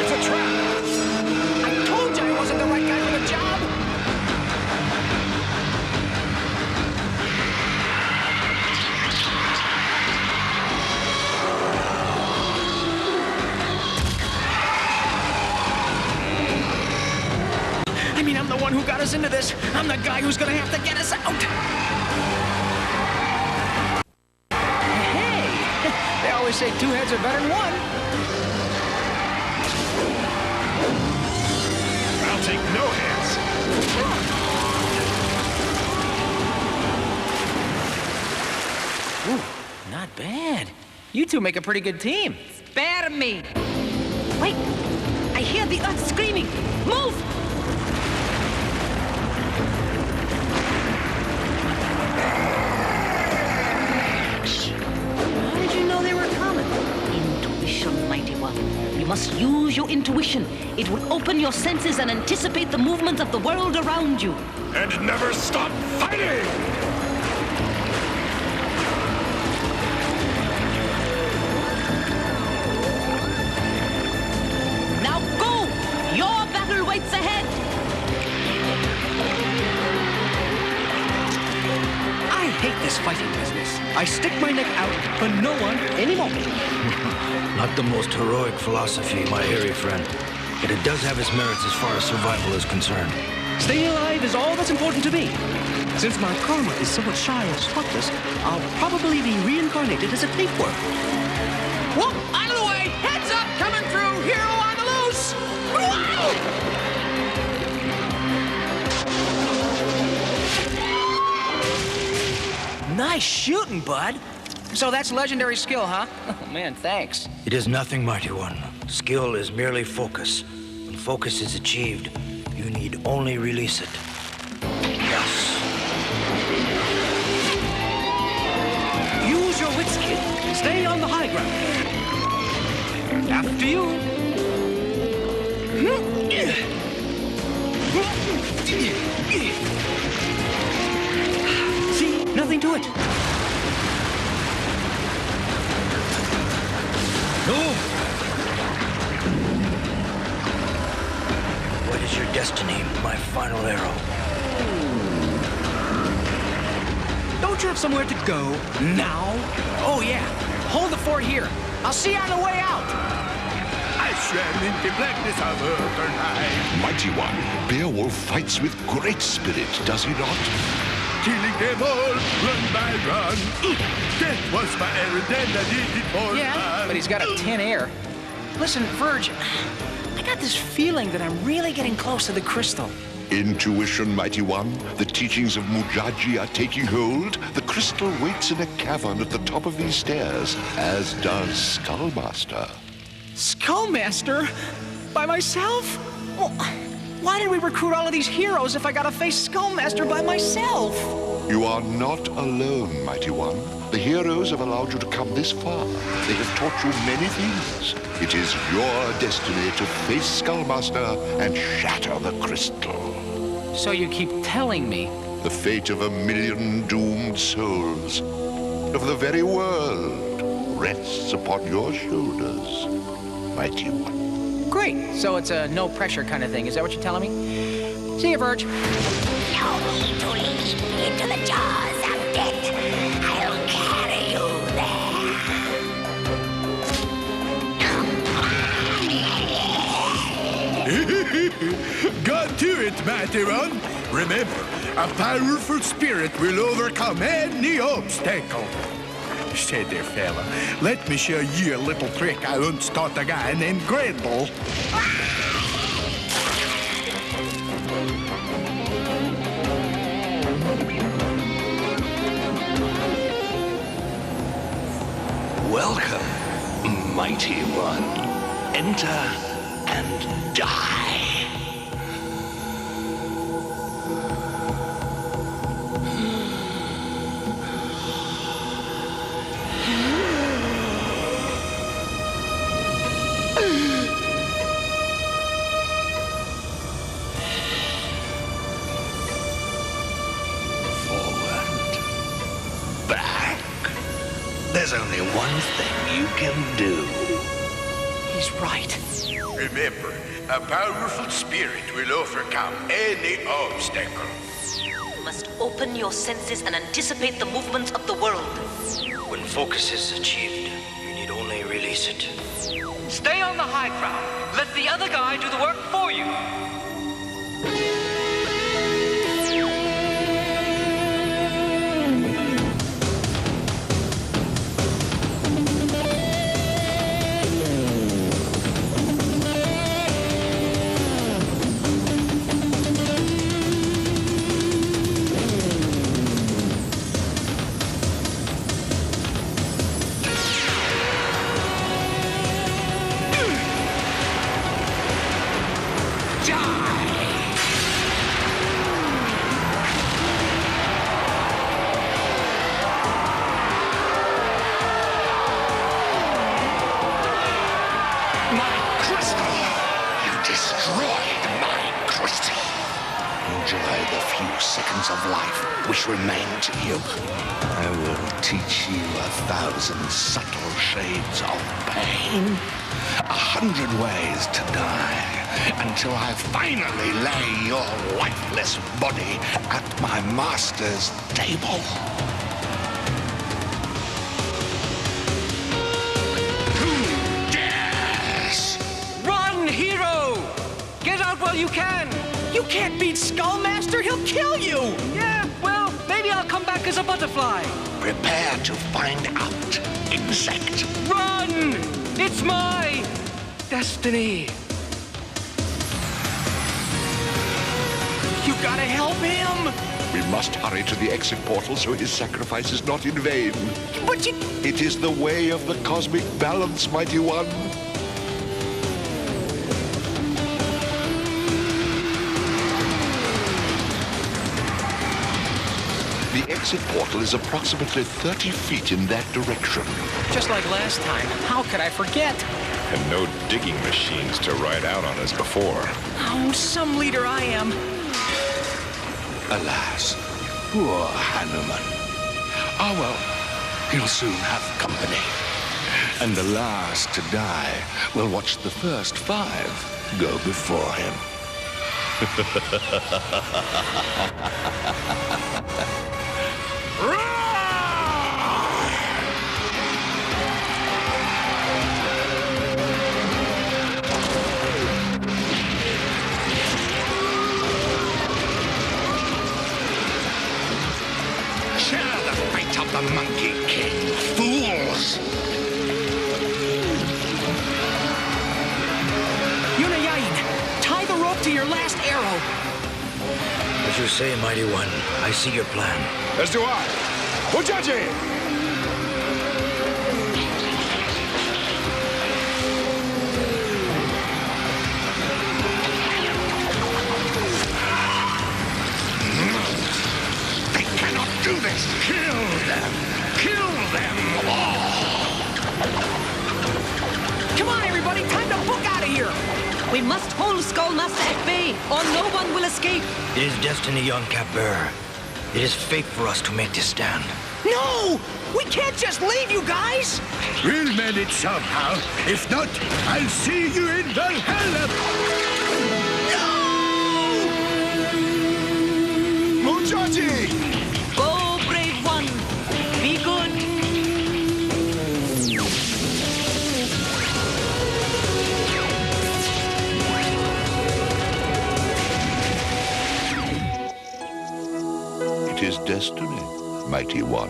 It's a trap. I told you I wasn't the right guy for the job. I'm the one who got us into this. I'm the guy who's gonna have to get us out. Hey, they always say two heads are better than one. I'll take no heads. Ooh, not bad. You two make a pretty good team. Spare me. Wait, I hear the earth screaming. Move! must use your intuition. It will open your senses and anticipate the movements of the world around you. And never stop fighting! Now go! Your battle waits ahead! I hate this fighting business. I stick my neck out for no one anymore. Not the most heroic philosophy, my hairy friend. But it does have its merits as far as survival is concerned. Staying alive is all that's important to me. Since my karma is somewhat shy and spotless, I'll probably be reincarnated as a tapeworm. Whoop! Out of the way! Heads up! Coming through! Hero on the loose! Nice shooting, bud. So that's legendary skill, huh? Oh, man, thanks. It is nothing, Mighty One. Skill is merely focus. When focus is achieved, you need only release it. Yes. Use your wits, kid. Stay on the high ground. After you. See? Nothing to it. No! What is your destiny, my final arrow? Don't you have somewhere to go now? Oh, yeah. Hold the fort here. I'll see you on the way out. I swam in the blackness of her night. Mighty One, Beowulf fights with great spirit, does he not? Killing them all, run by run. That was my errand and I did it for Yeah, fun. but he's got a tin air. Listen, Verge, I got this feeling that I'm really getting close to the crystal. Intuition, Mighty One. The teachings of Mujaji are taking hold. The crystal waits in a cavern at the top of these stairs, as does Skullmaster. Skullmaster? By myself? Well, why did we recruit all of these heroes if I gotta face Skullmaster by myself? You are not alone, Mighty One. The heroes have allowed you to come this far. They have taught you many things. It is your destiny to face Skullmaster and shatter the crystal. So you keep telling me. The fate of 1,000,000 doomed souls, of the very world, rests upon your shoulders, Mighty One. Great. So it's a no-pressure kind of thing. Is that what you're telling me? See you, Verge. No need to leap into the jaws of death. I'll carry you there. Got to it, Mighty One. Remember, a powerful spirit will overcome any obstacle. Say there, fella, let me show you a little trick I once taught a guy named Grendel. Welcome, Mighty One. Enter and die. There's only one thing you can do. He's right. Remember, a powerful spirit will overcome any obstacle. You must open your senses and anticipate the movements of the world. When focus is achieved, you need only release it. Stay on the high ground. Let the other guy do the work for you. Die! lessons of life which remain to you. I will teach you 1,000 subtle shades of pain, 100 ways to die, until I finally lay your lifeless body at my master's table. Who dares? Run, hero! Get out while you can! You can't beat Skullmaster, he'll kill you! Yeah, well, maybe I'll come back as a butterfly. Prepare to find out, insect. Run! It's my destiny. You gotta help him! We must hurry to the exit portal so his sacrifice is not in vain. But you... It is the way of the cosmic balance, Mighty One. The exit portal is approximately 30 feet in that direction. Just like last time. How could I forget? And no digging machines to ride out on us before. Oh, some leader I am. Alas, poor Hanuman. Ah, well, he'll soon have company. And the last to die will watch the first 5 go before him. Share the fate of the Monkey King, fools! Yunayain, tie the rope to your last arrow. As you say, Mighty One, I see your plan. As do I. Mujaji! They cannot do this! Kill them! Kill them all! Come on, everybody, time to book out of here! We must hold Skullmaster at bay, or no one will escape. It is destiny, young cupbearer. It is fate for us to make this stand. No! We can't just leave you guys! We'll manage somehow. If not, I'll see you in Valhalla! Mujaji! Go, brave one. Be good. It is destiny, Mighty One.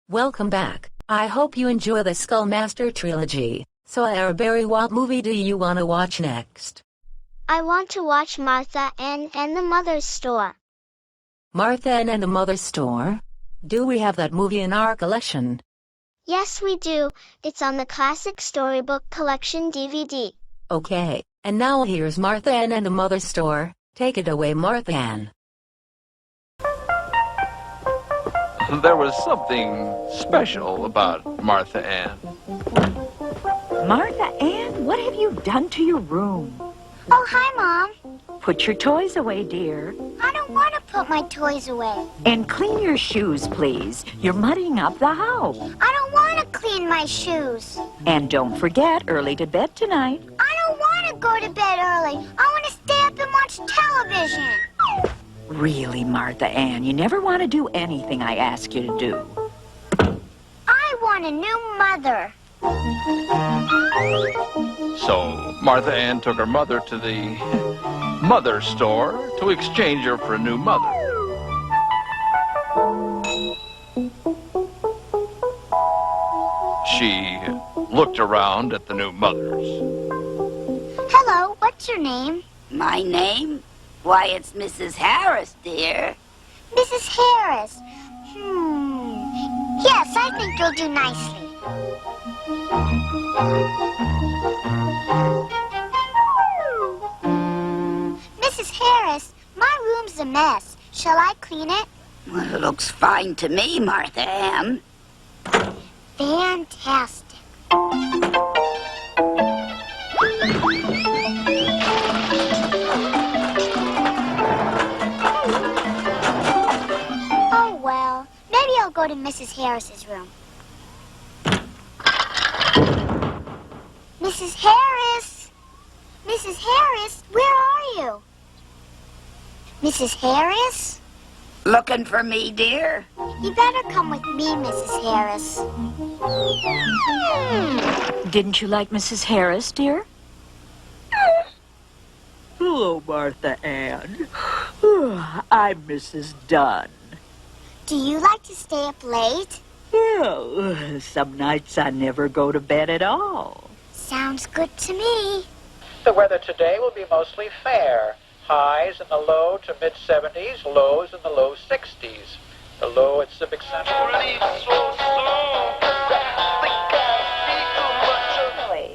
Welcome back. I hope you enjoy the Skullmaster trilogy. So Barry, what movie do you want to watch next? I want to watch Martha Ann and the Mother's Store. Martha Ann and the Mother's Store? Do we have that movie in our collection? Yes, we do. It's on the Classic Storybook Collection DVD. Okay, and now here's Martha Ann and the Mother's Store. Take it away, Martha Ann. There was something special about Martha Ann. Martha Ann? what have you done to your room? Oh, hi, Mom. Put your toys away, dear. I don't want to put my toys away. And clean your shoes, please. You're muddying up the house. I don't want to clean my shoes. And don't forget, early to bed tonight. I don't want to go to bed early. I want to stay up and watch television. Really, Martha Ann, you never want to do anything I ask you to do. I want a new mother. So, Martha Ann took her mother to the mother store to exchange her for a new mother. She looked around at the new mothers. Hello, what's your name? My name? Why, it's Mrs. Harris, dear. Mrs. Harris. Yes, I think you'll do nicely. Mrs. Harris, my room's a mess. Shall I clean it? Well, it looks fine to me, Martha Ann. Fantastic. Oh, well, maybe I'll go to Mrs. Harris's room. Mrs. Harris! Mrs. Harris, where are you? Mrs. Harris? Looking for me, dear? You better come with me, Mrs. Harris. Didn't you like Mrs. Harris, dear? Hello, Martha Ann. I'm Mrs. Dunn. Do you like to stay up late? Well, some nights I never go to bed at all. Sounds good to me. The weather today will be mostly fair. Highs in the low to mid-70s, lows in the low 60s. The low at Civic Center.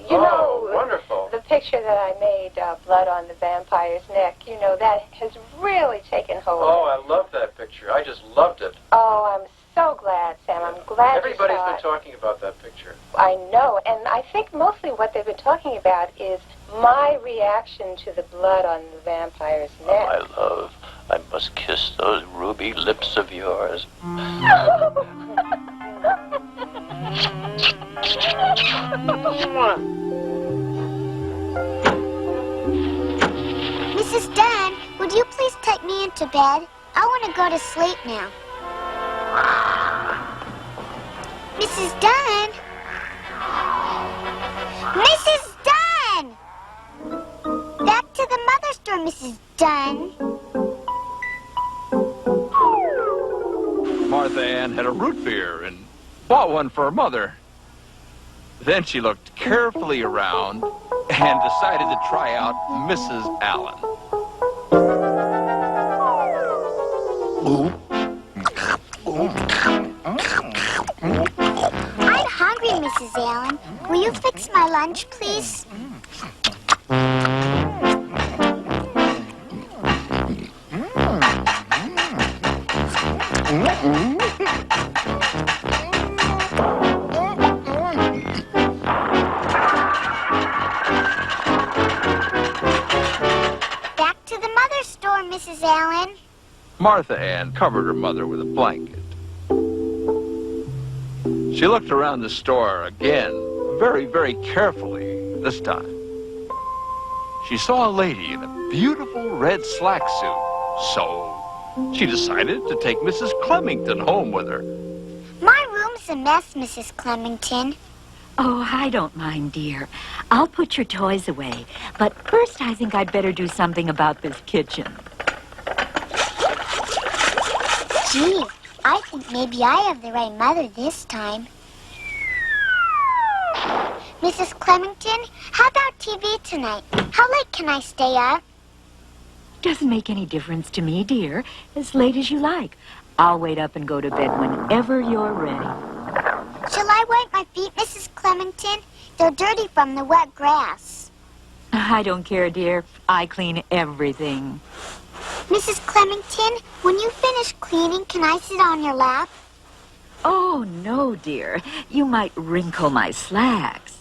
You know, wonderful. The picture that I made, Blood on the Vampire's Neck, you know, that has really taken hold. Oh, I love that picture. I just loved it. Oh, I'm so glad, Sam. I'm glad Everybody's you saw been it. talking about that picture. I know, and I think mostly what they've been talking about is my reaction to the blood on the vampire's neck. My love, I must kiss those ruby lips of yours. Mrs. Dunn, would you please take me into bed? I want to go to sleep now. Mrs. Dunn! Mrs. Dunn! Back to the mother store, Mrs. Dunn. Martha Ann had a root beer and bought one for her mother. Then she looked carefully around and decided to try out Mrs. Allen. I'm hungry, Mrs. Allen. Will you fix my lunch, please? Back to the mother store, Mrs. Allen. Martha Ann covered her mother with a blanket. She looked around the store again, very, very carefully this time. She saw a lady in a beautiful red slack suit, so she decided to take Mrs. Clemington home with her. My room's a mess, Mrs. Clemington. Oh, I don't mind, dear. I'll put your toys away. But first, I think I'd better do something about this kitchen. Gee, I think maybe I have the right mother this time. Mrs. Clemington, how about TV tonight? How late can I stay up? Doesn't make any difference to me, dear. As late as you like. I'll wait up and go to bed whenever you're ready. Shall I wipe my feet, Mrs. Clemington? They're dirty from the wet grass. I don't care, dear. I clean everything. Mrs. Clemington, when you finish cleaning, can I sit on your lap? Oh, no, dear. You might wrinkle my slacks.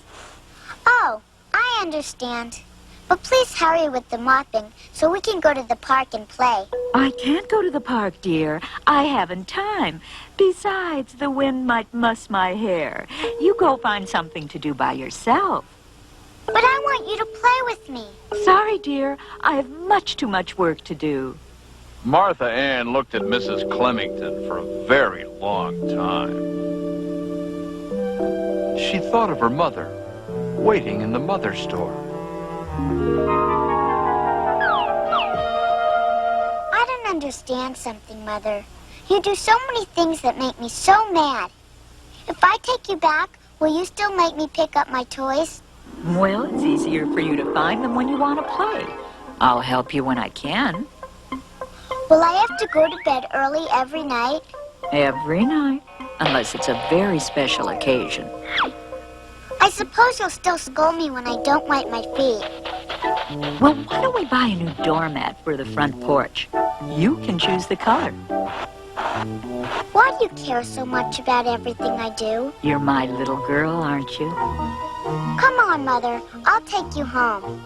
Oh, I I understand. But please hurry with the mopping so we can go to the park and play. I can't go to the park, dear. I haven't time. Besides, the wind might muss my hair. You go find something to do by yourself. But I want you to play with me. Sorry, dear. I have much too much work to do. Martha Ann looked at Mrs. Clemington for a very long time. She thought of her mother, waiting in the mother store. I don't understand something, Mother. You do so many things that make me so mad. If I take you back, will you still make me pick up my toys? Well, it's easier for you to find them when you want to play. I'll help you when I can. Will I have to go to bed early every night? Every night, unless it's a very special occasion. I suppose you'll still scold me when I don't wipe my feet. Well, why don't we buy a new doormat for the front porch? You can choose the color. Why do you care so much about everything I do? You're my little girl, aren't you? Come on, Mother. I'll take you home.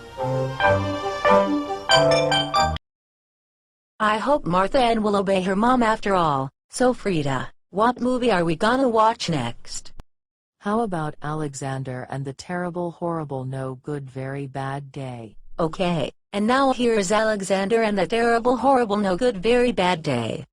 I hope Martha Ann will obey her mom after all. So, Frida, what movie are we gonna watch next? How about Alexander and the Terrible, Horrible, No Good, Very Bad Day? Okay, and now here is Alexander and the Terrible, Horrible, No Good, Very Bad Day.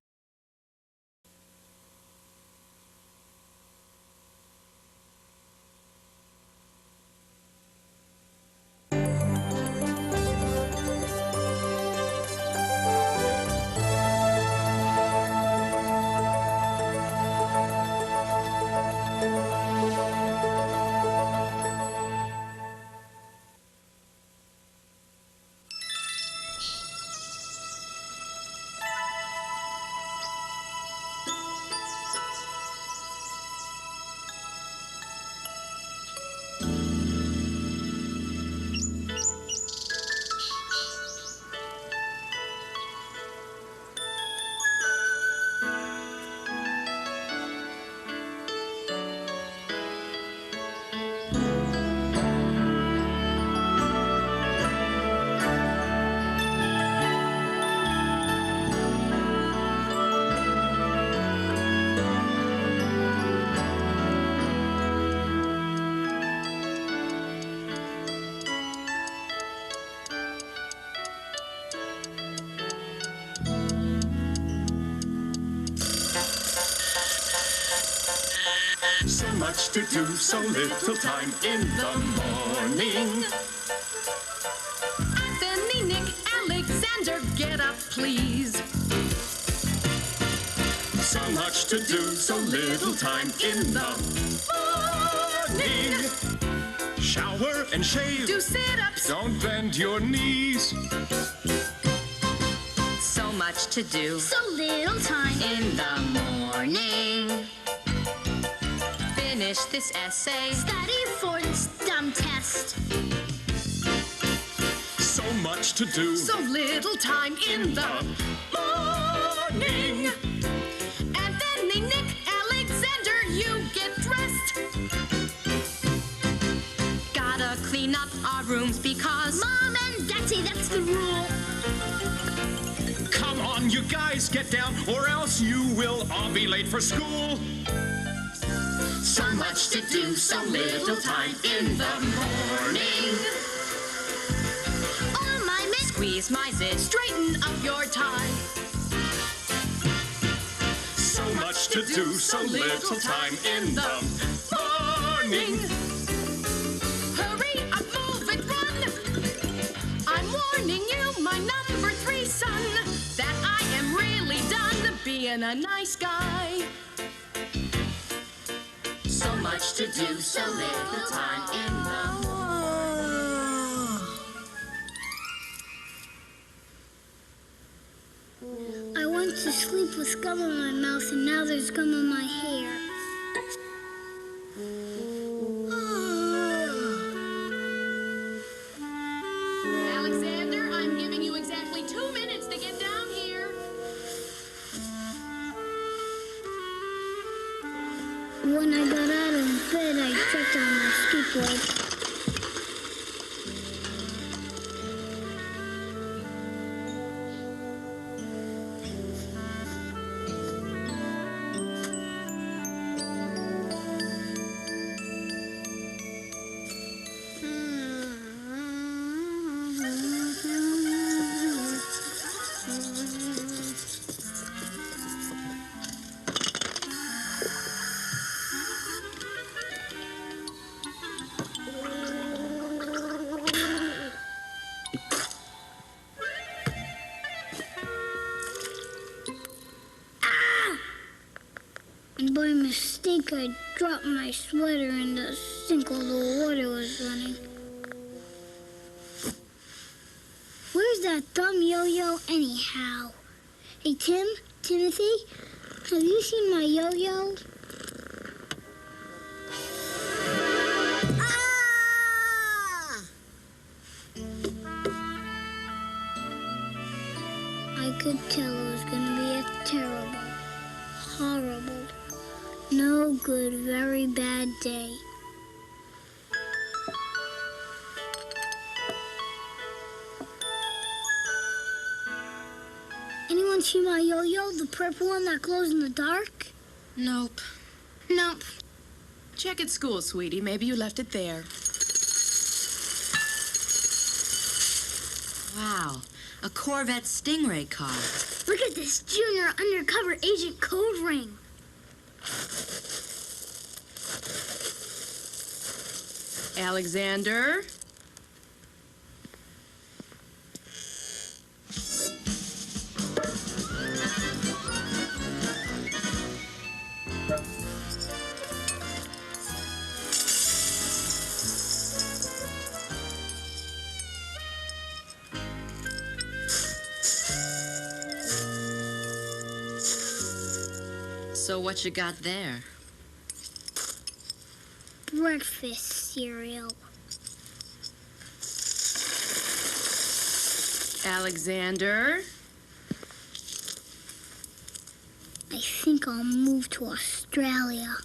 So much to do, so little time in the morning. Anthony, Nick, Alexander, get up, please. So much to do, so little time in the morning. Shower and shave. Do sit-ups. Don't bend your knees. So much to do. So little time In the morning. Finish this essay. Study for this dumb test. So much to do. So little time in the morning. Anthony, Nick, Alexander, you get dressed. Gotta clean up our rooms because Mom and Daddy, that's the rule. Come on, you guys, get down, or else you will all be late for school. so much to do, so little time in the morning. On my mitt, squeeze my zit, straighten up your tie. So much to do, so little time in the morning. Hurry up, move and run. I'm warning you, my number 3 son, that I am really done being a nice guy. So much to do, so little time in the I went to sleep with gum in my mouth, and now there's gum in my hair. Alexander, I'm giving you exactly 2 minutes to get down here. When I got out of bed, I checked on my skateboard. by mistake I dropped my sweater in the sink while the water was running. Where's that dumb yo-yo anyhow? Hey, Timothy, have you seen my yo-yo? I could tell it was going to be a terrible, horrible, no good, very bad day. Anyone see my yo-yo, the purple one that glows in the dark? Nope. Nope. Check at school, sweetie. Maybe you left it there. Wow. A Corvette Stingray car. Look at this junior undercover agent code ring. Alexander? So what you got there? Breakfast cereal. Alexander? I think I'll move to Australia.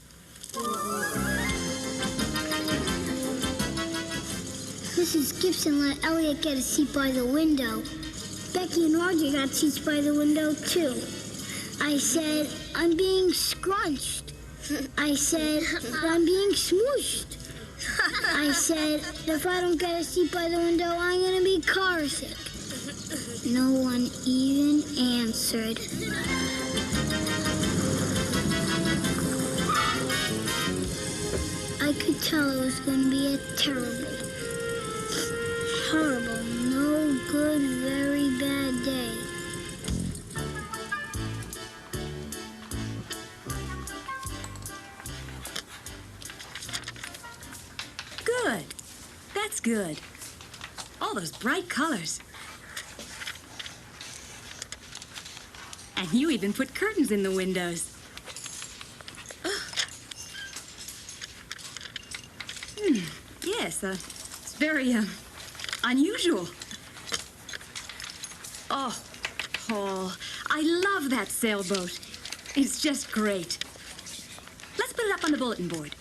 Mrs. Gibson let Elliot get a seat by the window. Becky and Roger got seats by the window, too. I said, I'm being scrunched. I said, I'm being smooshed. I said, if I don't get a seat by the window, I'm going to be car sick. No one even answered. I could tell it was going to be a terrible, horrible, no good, very bad day. Good. That's good. All those bright colors. And you even put curtains in the windows. Yes, it's very, unusual. Oh, Paul, I love that sailboat. It's just great. Let's put it up on the bulletin board.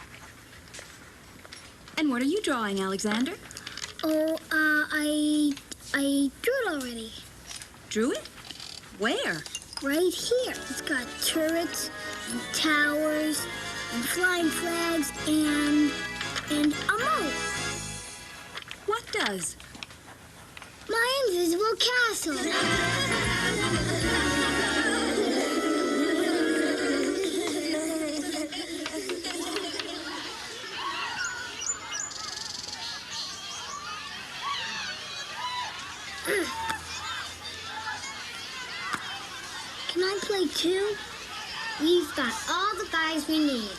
And what are you drawing, Alexander? Oh, I drew it already. Drew it? Where? Right here. It's got turrets and towers and flying flags and a moat. What does? My invisible castle. Can I play too? We've got all the guys we need.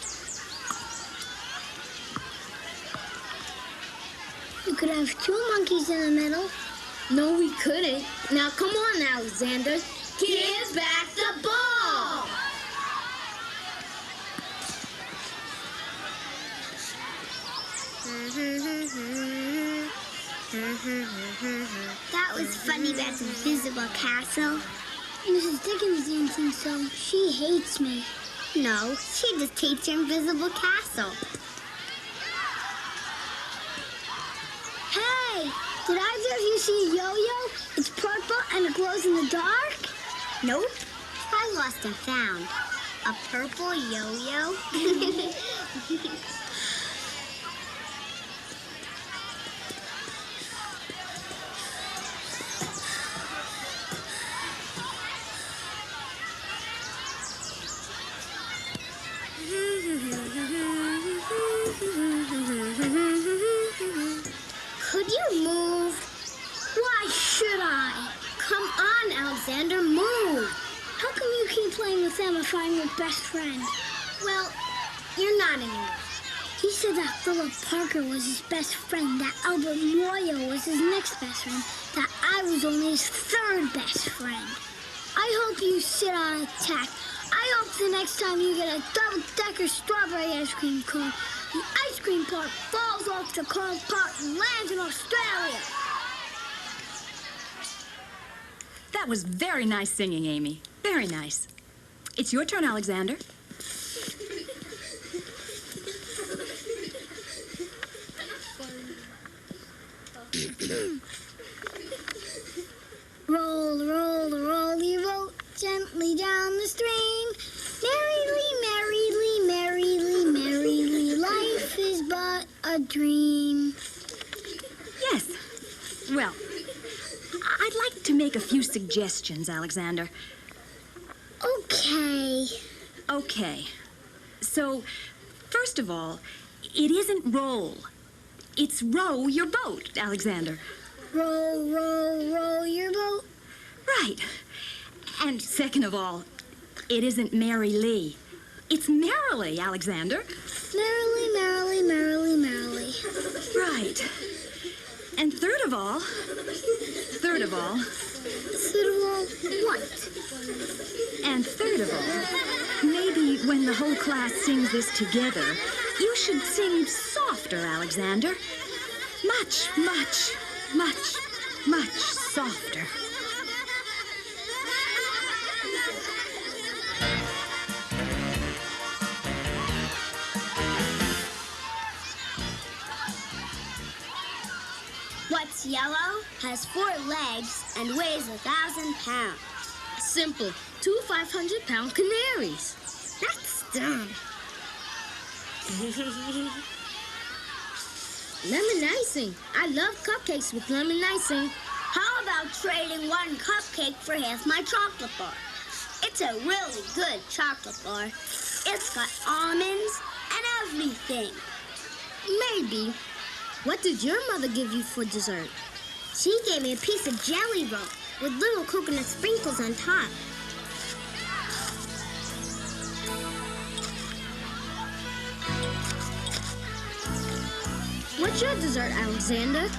You could have two monkeys in the middle. No, we couldn't. Now, come on, Alexander. Give back the ball! That was funny, that's invisible castle. Mrs. Dickens didn't think so. She hates me. No, she just hates your invisible castle. Hey, did either of you see a yo-yo? It's purple and it glows in the dark? Nope. I lost and found. A purple yo-yo? Could you move? Why should I? Come on, Alexander, move. How come you keep playing with them if I'm your best friend? Well, you're not anymore. He said that Philip Parker was his best friend, that Albert Moyo was his next best friend, that I was only his third best friend. I hope you sit on a tack. I hope the next time you get a double-decker strawberry ice cream cone, the ice cream part falls off the cone pot and lands in Australia. That was very nice singing, Amy. Very nice. It's your turn, Alexander. Roll, roll, roll-y roll gently down the stream. Merrily, merrily, merrily, merrily, life is but a dream. Yes. Well, I'd like to make a few suggestions, Alexander. Okay. Okay. So, first of all, it isn't roll. It's row your boat, Alexander. Row, row, row your boat. Right. And second of all, it isn't Mary Lee. It's merrily, Alexander. Merrily, merrily, merrily, merrily. Right. And third of all, Third of all, what? And third of all, maybe when the whole class sings this together, you should sing softer, Alexander. Much, much, much, much softer. What's yellow, has 4 legs, and weighs 1,000 pounds? Simple. 2 500-pound canaries. That's dumb. Lemon icing. I love cupcakes with lemon icing. How about trading 1 cupcake for half my chocolate bar? It's a really good chocolate bar. It's got almonds and everything. Maybe. What did your mother give you for dessert? She gave me a piece of jelly roll with little coconut sprinkles on top. What's your dessert, Alexander?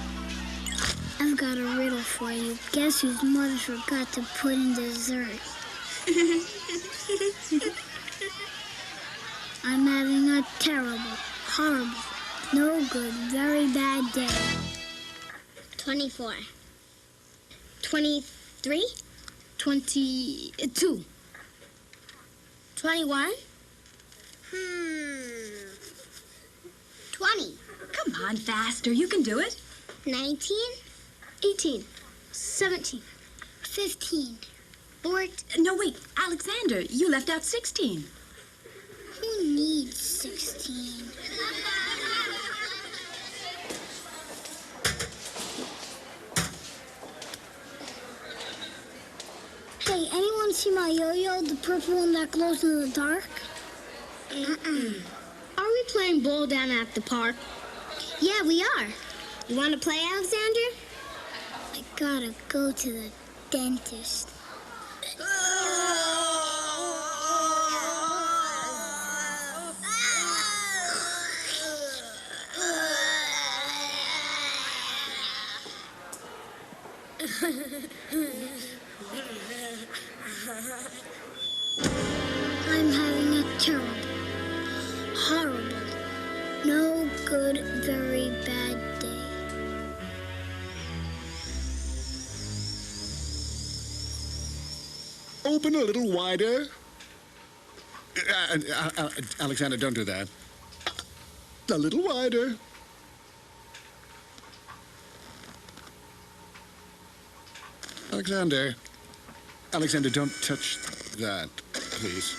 I've got a riddle for you. Guess whose mother forgot to put in dessert? I'm having a terrible, horrible, no good, very bad day. 24. 23? 22. 21? 20. Come on, faster. You can do it. 19? 18. 17. 15. 14. No, wait. Alexander, you left out 16. Who needs 16? Hey, anyone see my yo-yo, the purple one that glows in the dark? Are we playing ball down at the park? Yeah, we are. You want to play, Alexander? I gotta go to the dentist. I'm having a terrible, horrible, no good, very bad day. Open a little wider. Alexander, don't do that. A little wider. Alexander. Alexander, don't touch that, please.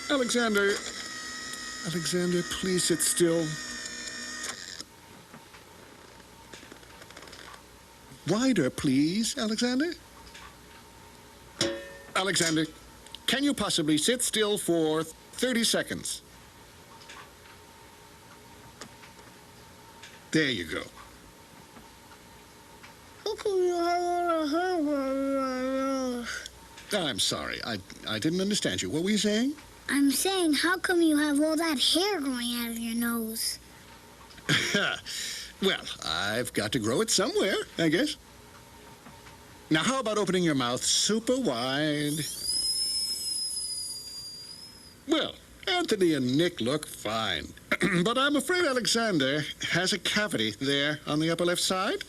Alexander. Alexander, please sit still. Wider, please, Alexander. Alexander, can you possibly sit still for 30 seconds? There you go. I'm sorry. I didn't understand you. What were you saying? I'm saying, how come you have all that hair growing out of your nose? Well, I've got to grow it somewhere, I guess. Now, how about opening your mouth super wide? Well, Anthony and Nick look fine. But I'm afraid Alexander has a cavity there on the upper left side.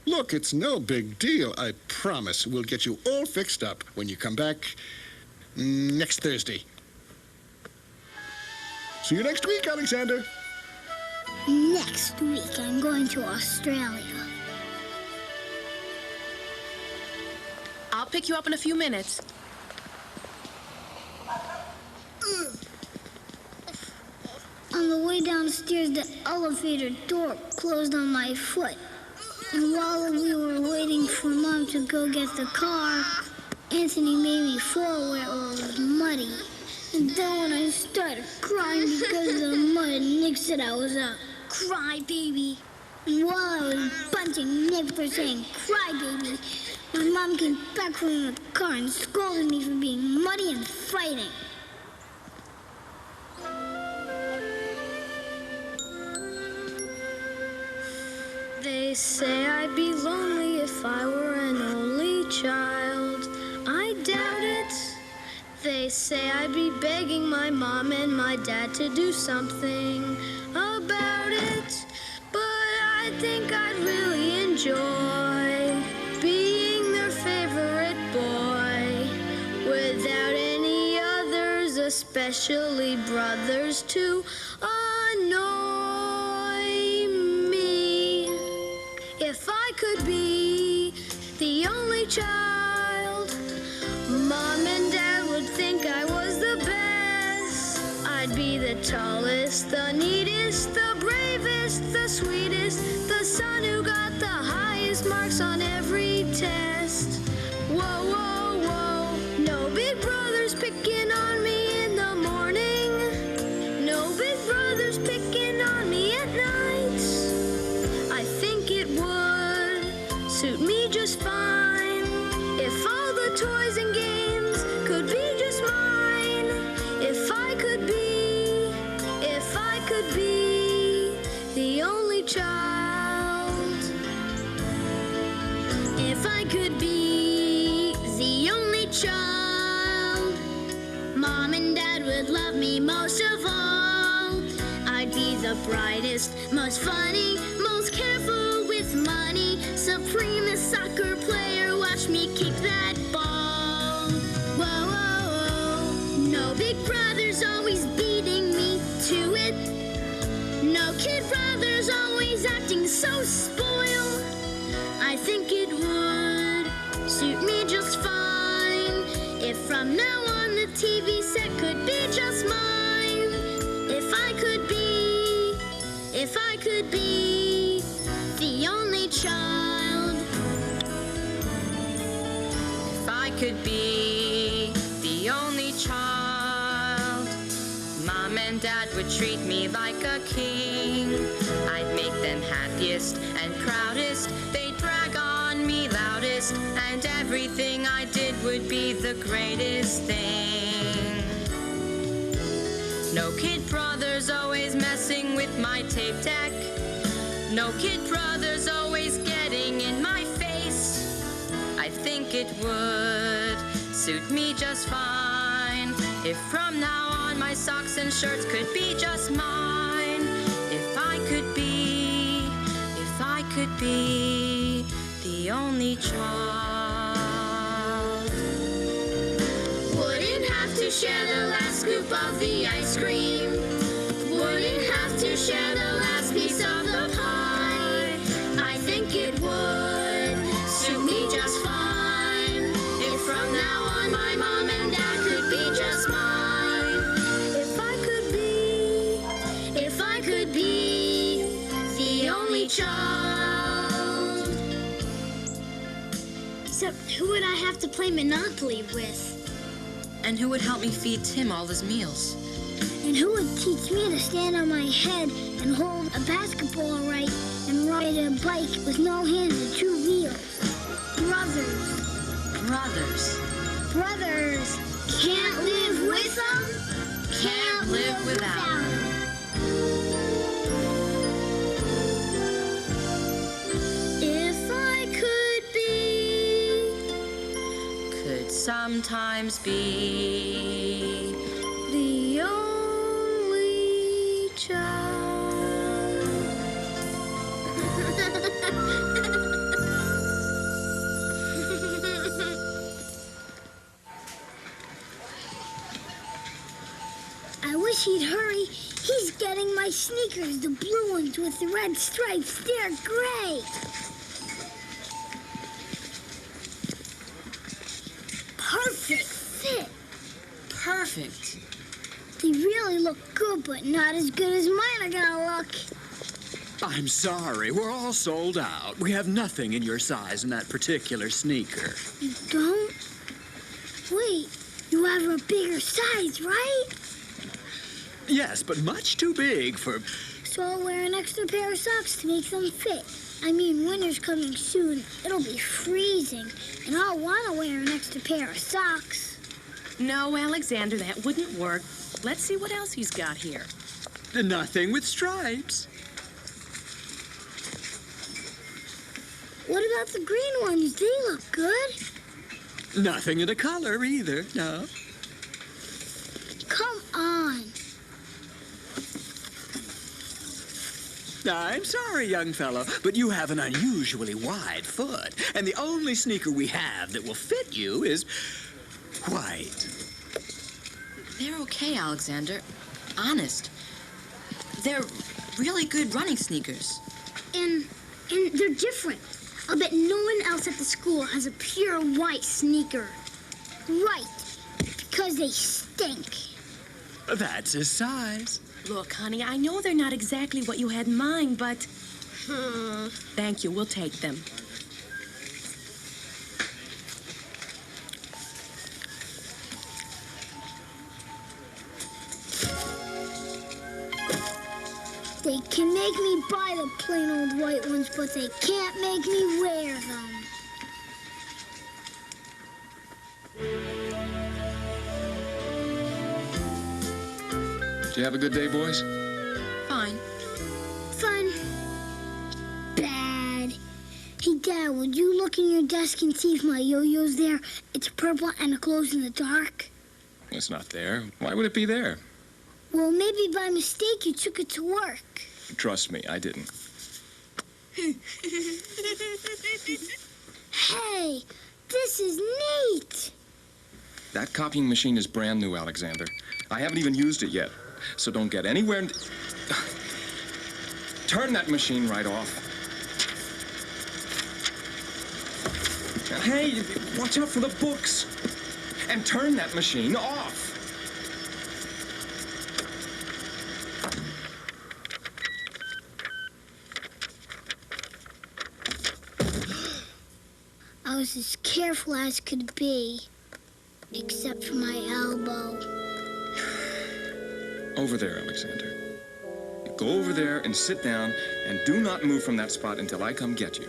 Look, it's no big deal. I promise we'll get you all fixed up when you come back next Thursday. See you next week, Alexander. Next week, I'm going to Australia. I'll pick you up in a few minutes. On the way downstairs, the elevator door closed on my foot. And while we were waiting for Mom to go get the car, Anthony made me fall where it was muddy. And then when I started crying because of the mud, Nick said I was a crybaby. And while I was bunting Nick for saying crybaby, my mom came back from the car and scolded me for being muddy and fighting. They say I'd be lonely if I were an only child. I doubt it. They say I'd be begging my mom and my dad to do something about it. But I think I'd really enjoy being their favorite boy without any others, especially brothers, to annoy me. If I could be the only child, Mom and Dad would think I was the best. I'd be the tallest, the neatest, the bravest, the sweetest, the son who got the highest marks on every test. Whoa, whoa, whoa, no big brothers picking on me in the morning. No big brothers picking on me at night. I think it would suit me just fine if all the toys and games could be just mine. If I could be the only child. If I could be the only child, Mom and Dad would love me most of all. I'd be the brightest, most funny, most careful with money, supremest soccer player. Watch me kick that ball. Whoa, whoa, whoa. No big brothers always beating me to it. No kid brothers always acting so spoiled. I think it would suit me just fine if from now on the TV set could be just mine. If I could be the only child. If I could be the only child, Mom and Dad would treat me like a king. I'd make them happiest and proudest. They'd brag on me loudest, and everything I did would be the greatest thing. No kid brothers always messing with my tape deck. No kid brothers always getting in my face. I think it would suit me just fine if from now on my socks and shirts could be just mine. If I could be the only child. Wouldn't have to share the last scoop of the ice cream. Wouldn't have to share the last piece of the pie. I think it would suit me just fine if from now on my mom and dad could be just mine. If I could be the only child. So who would I have to play Monopoly with? And who would help me feed Tim all his meals? And who would teach me to stand on my head and hold a basketball right and ride a bike with no hands and two wheels? Brothers. brothers. Brothers can't live with them, Can't live without them. If I could be, Could sometimes be the only child. I wish he'd hurry. He's getting my sneakers, the blue ones with the red stripes. They're great. Perfect fit. perfect. They really look good, but not as good as mine are gonna look. I'm sorry, we're all sold out. We have nothing in your size in that particular sneaker. You don't? Wait, you have a bigger size, right? Yes, but much too big for... So I'll wear an extra pair of socks to make them fit. I mean, winter's coming soon. It'll be freezing, and I'll want to wear an extra pair of socks. No, Alexander, that wouldn't work. Let's see what else he's got here. Nothing with stripes. What about the green ones? They look good. Nothing in the color either, no. Come on. I'm sorry, young fellow, but you have an unusually wide foot. And the only sneaker we have that will fit you is white. They're okay, Alexander. Honest. They're really good running sneakers. And they're different. I'll bet no one else at the school has a pure white sneaker. Right. Because they stink. That's his size. Look, honey, I know they're not exactly what you had in mind, but... Thank you, we'll take them. They can make me buy the plain old white ones, but they can't make me wear them. Did you have a good day, boys? Fine. Fun. Bad. Hey, Dad, would you look in your desk and see if my yo-yo's there? It's purple and it glows in the dark. It's not there. Why would it be there? Well, maybe by mistake you took it to work. Trust me, I didn't. Hey, this is neat. That copying machine is brand new, Alexander. I haven't even used it yet, so don't get anywhere... Turn that machine right off. Hey, watch out for the books. And turn that machine off. I was as careful as could be, except for my elbow. Over there, Alexander. Go over there and sit down, and do not move from that spot until I come get you.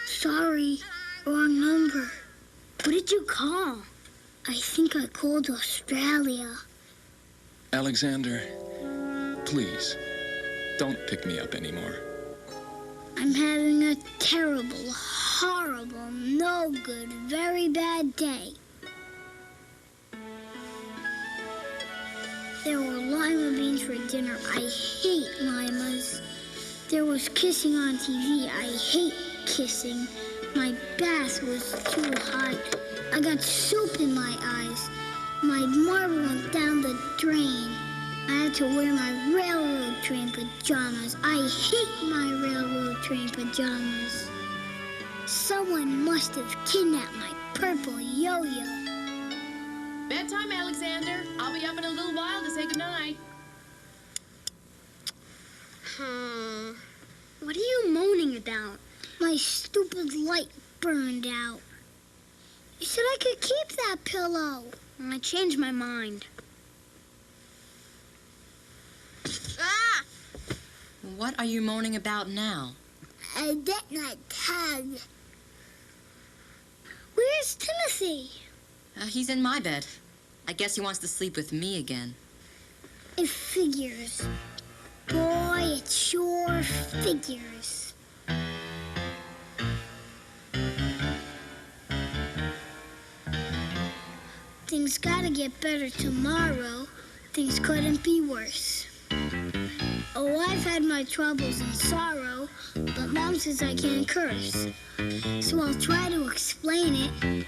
Sorry, wrong number. What did you call? I think I called Australia. Alexander, please, don't pick me up anymore. I'm having a terrible, horrible, no good, very bad day. There were lima beans for dinner. I hate limas. There was kissing on TV. I hate kissing. My bath was too hot. I got soap in my eyes. My marble went down the drain. I had to wear my railroad train pajamas. I hate my railroad train pajamas. Someone must have kidnapped my purple yo-yo. Bedtime, Alexander. I'll be up in a little while to say goodnight. my stupid light burned out. You said I could keep that pillow. And I changed my mind. Ah! What are you moaning about now? I bet not tug. Where's Timothy? He's in my bed. I guess he wants to sleep with me again. It figures. Boy, it sure figures. Things gotta get better tomorrow. Things couldn't be worse. Oh, I've had my troubles and sorrow, but Mom says I can't curse. So I'll try to explain it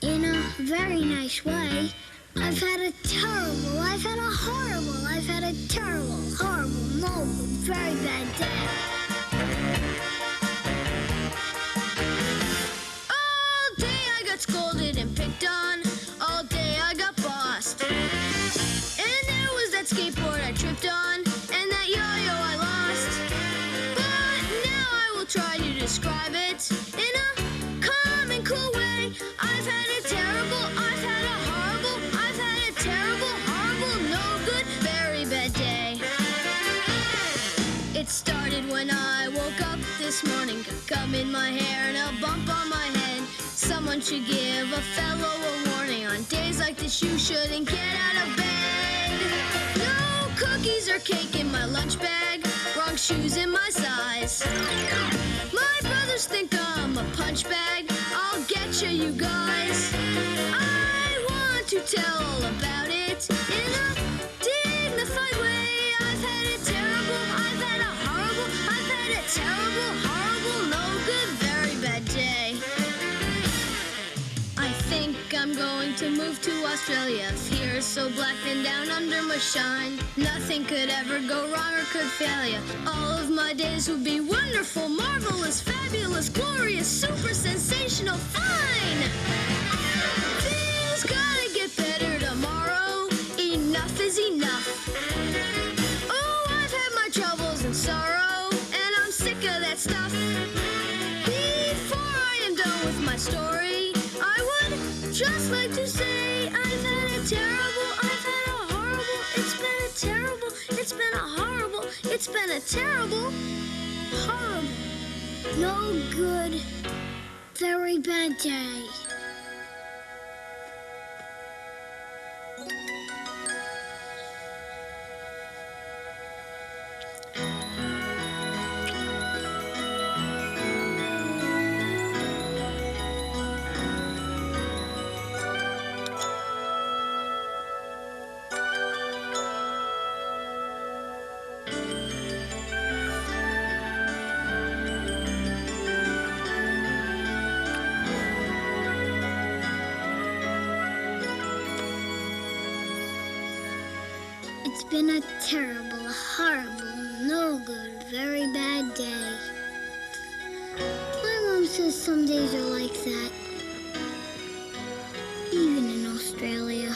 in a very nice way. I've had a terrible, I've had a horrible, I've had a terrible, horrible, no, very bad day. All day I got scolded and picked on. All day I got bossed. And there was that skateboard I tripped on, and that yo-yo I lost. But now I will try to describe it in a calm and cool way. I've had a terrible, I've had a horrible, I've had a terrible, horrible, no good, very bad day. It started when I woke up this morning, got gum in my hair and a bump on my head. Someone should give a fellow a warning. On days like this, you shouldn't get out of bed. No cookies or cake in my lunch bag. Wrong shoes in my size. My brothers think I'm a punch bag. I'll get you guys. I want to tell all about it in a dignified way. I've had a terrible, I've had a horrible, I've had a terrible, horrible, no good, very bad day. I think I'm going to move to Australia. If here is so black and down under my shine, nothing could ever go wrong or could fail ya. All of my days would be wonderful, marvelous, fabulous, glorious, super sensational, fine. Things gotta get better tomorrow. Enough is enough. Oh, I've had my troubles and sorrow, and I'm sick of that stuff. Before I am done with my story, I would just like to say I've had a terrible, I've had a horrible, it's been a terrible, it's been a horrible, it's been a terrible, horrible, no good, very bad day. It's been a terrible, horrible, no good, very bad day. My mom says some days are like that, even in Australia.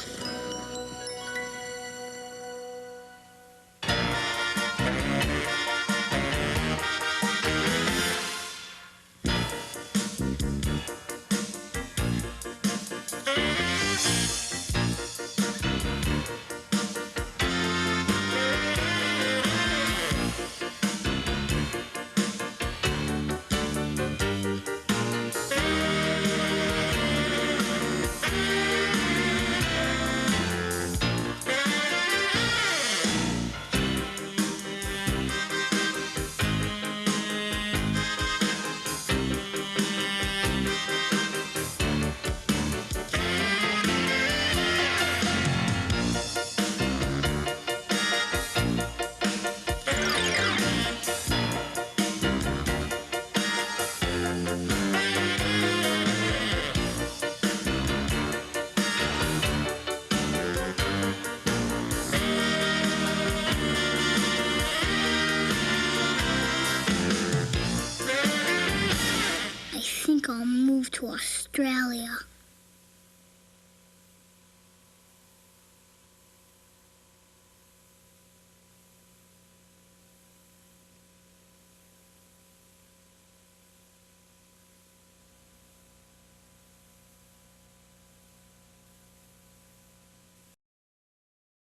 I think I'll move to Australia.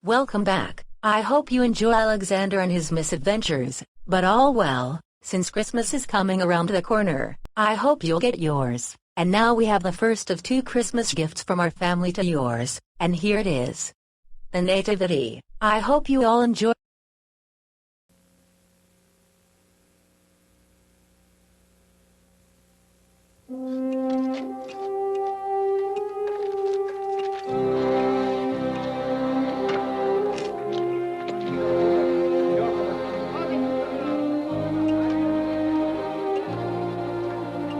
Welcome back. I hope you enjoy Alexander and his misadventures, but all well, since Christmas is coming around the corner, I hope you'll get yours. And now we have the first of 2 Christmas gifts from our family to yours, and here it is. The Nativity. I hope you all enjoy.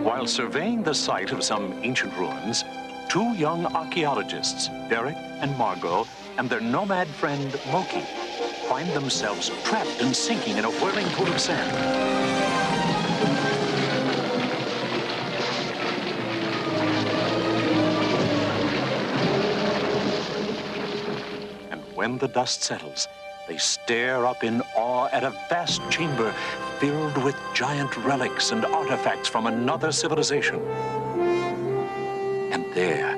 While surveying the site of some ancient ruins, 2 young archaeologists, Derek and Margot, and their nomad friend, Moki, find themselves trapped and sinking in a whirling pool of sand. And when the dust settles, they stare up in awe at a vast chamber filled with giant relics and artifacts from another civilization. And there,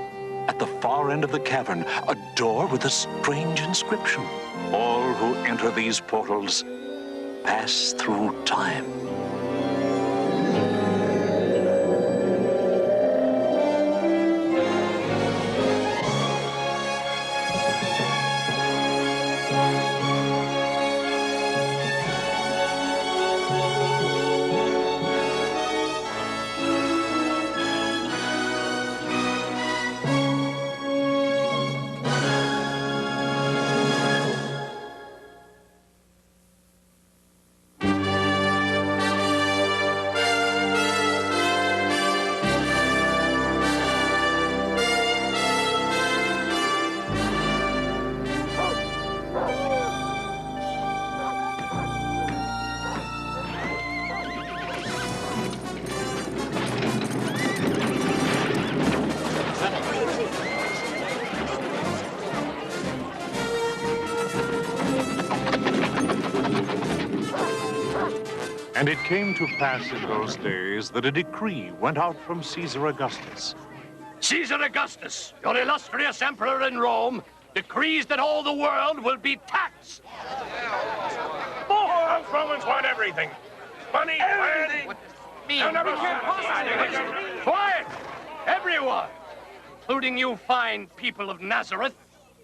at the far end of the cavern, a door with a strange inscription. All who enter these portals pass through time. And it came to pass in those days that a decree went out from Caesar Augustus. Caesar Augustus, your illustrious emperor in Rome, decrees that all the world will be taxed. Us Romans want everything. Money, land. Quiet! Everyone, including you fine people of Nazareth,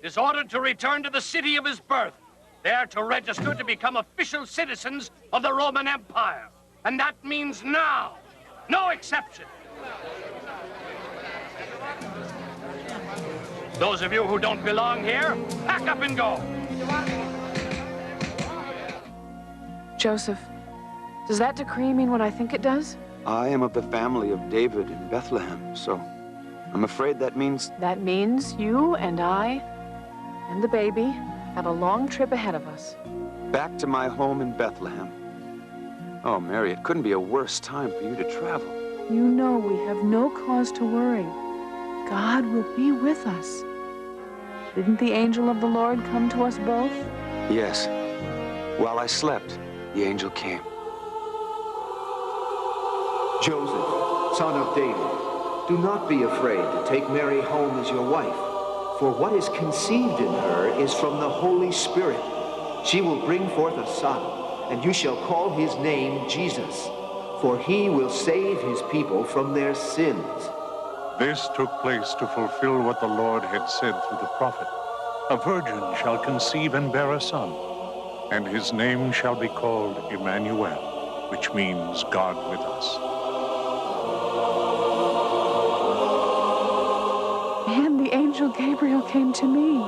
is ordered to return to the city of his birth, there to register to become official citizens of the Roman Empire. And that means now. No exception. Those of you who don't belong here, pack up and go. Joseph, does that decree mean what I think it does? I am of the family of David in Bethlehem, so I'm afraid that means... That means you and I and the baby have a long trip ahead of us. Back to my home in Bethlehem. Oh, Mary, it couldn't be a worse time for you to travel. You know we have no cause to worry. God will be with us. Didn't the angel of the Lord come to us both? Yes. While I slept, the angel came. Joseph, son of David, do not be afraid to take Mary home as your wife, for what is conceived in her is from the Holy Spirit. She will bring forth a son, and you shall call his name Jesus, for he will save his people from their sins. This took place to fulfill what the Lord had said through the prophet. A virgin shall conceive and bear a son, and his name shall be called Emmanuel, which means God with us. And the angel Gabriel came to me.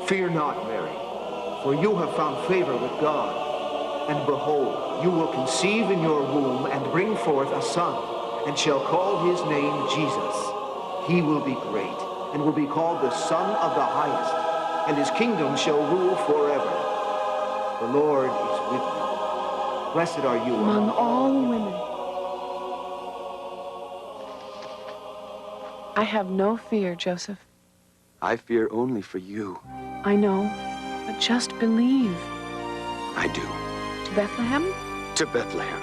Fear not, Mary, for you have found favor with God. And behold, you will conceive in your womb and bring forth a son, and shall call his name Jesus. He will be great, and will be called the Son of the Highest, and his kingdom shall rule forever. The Lord is with you. Blessed are you among all women. I have no fear, Joseph. I fear only for you. I know, but just believe. I do. To Bethlehem? To Bethlehem.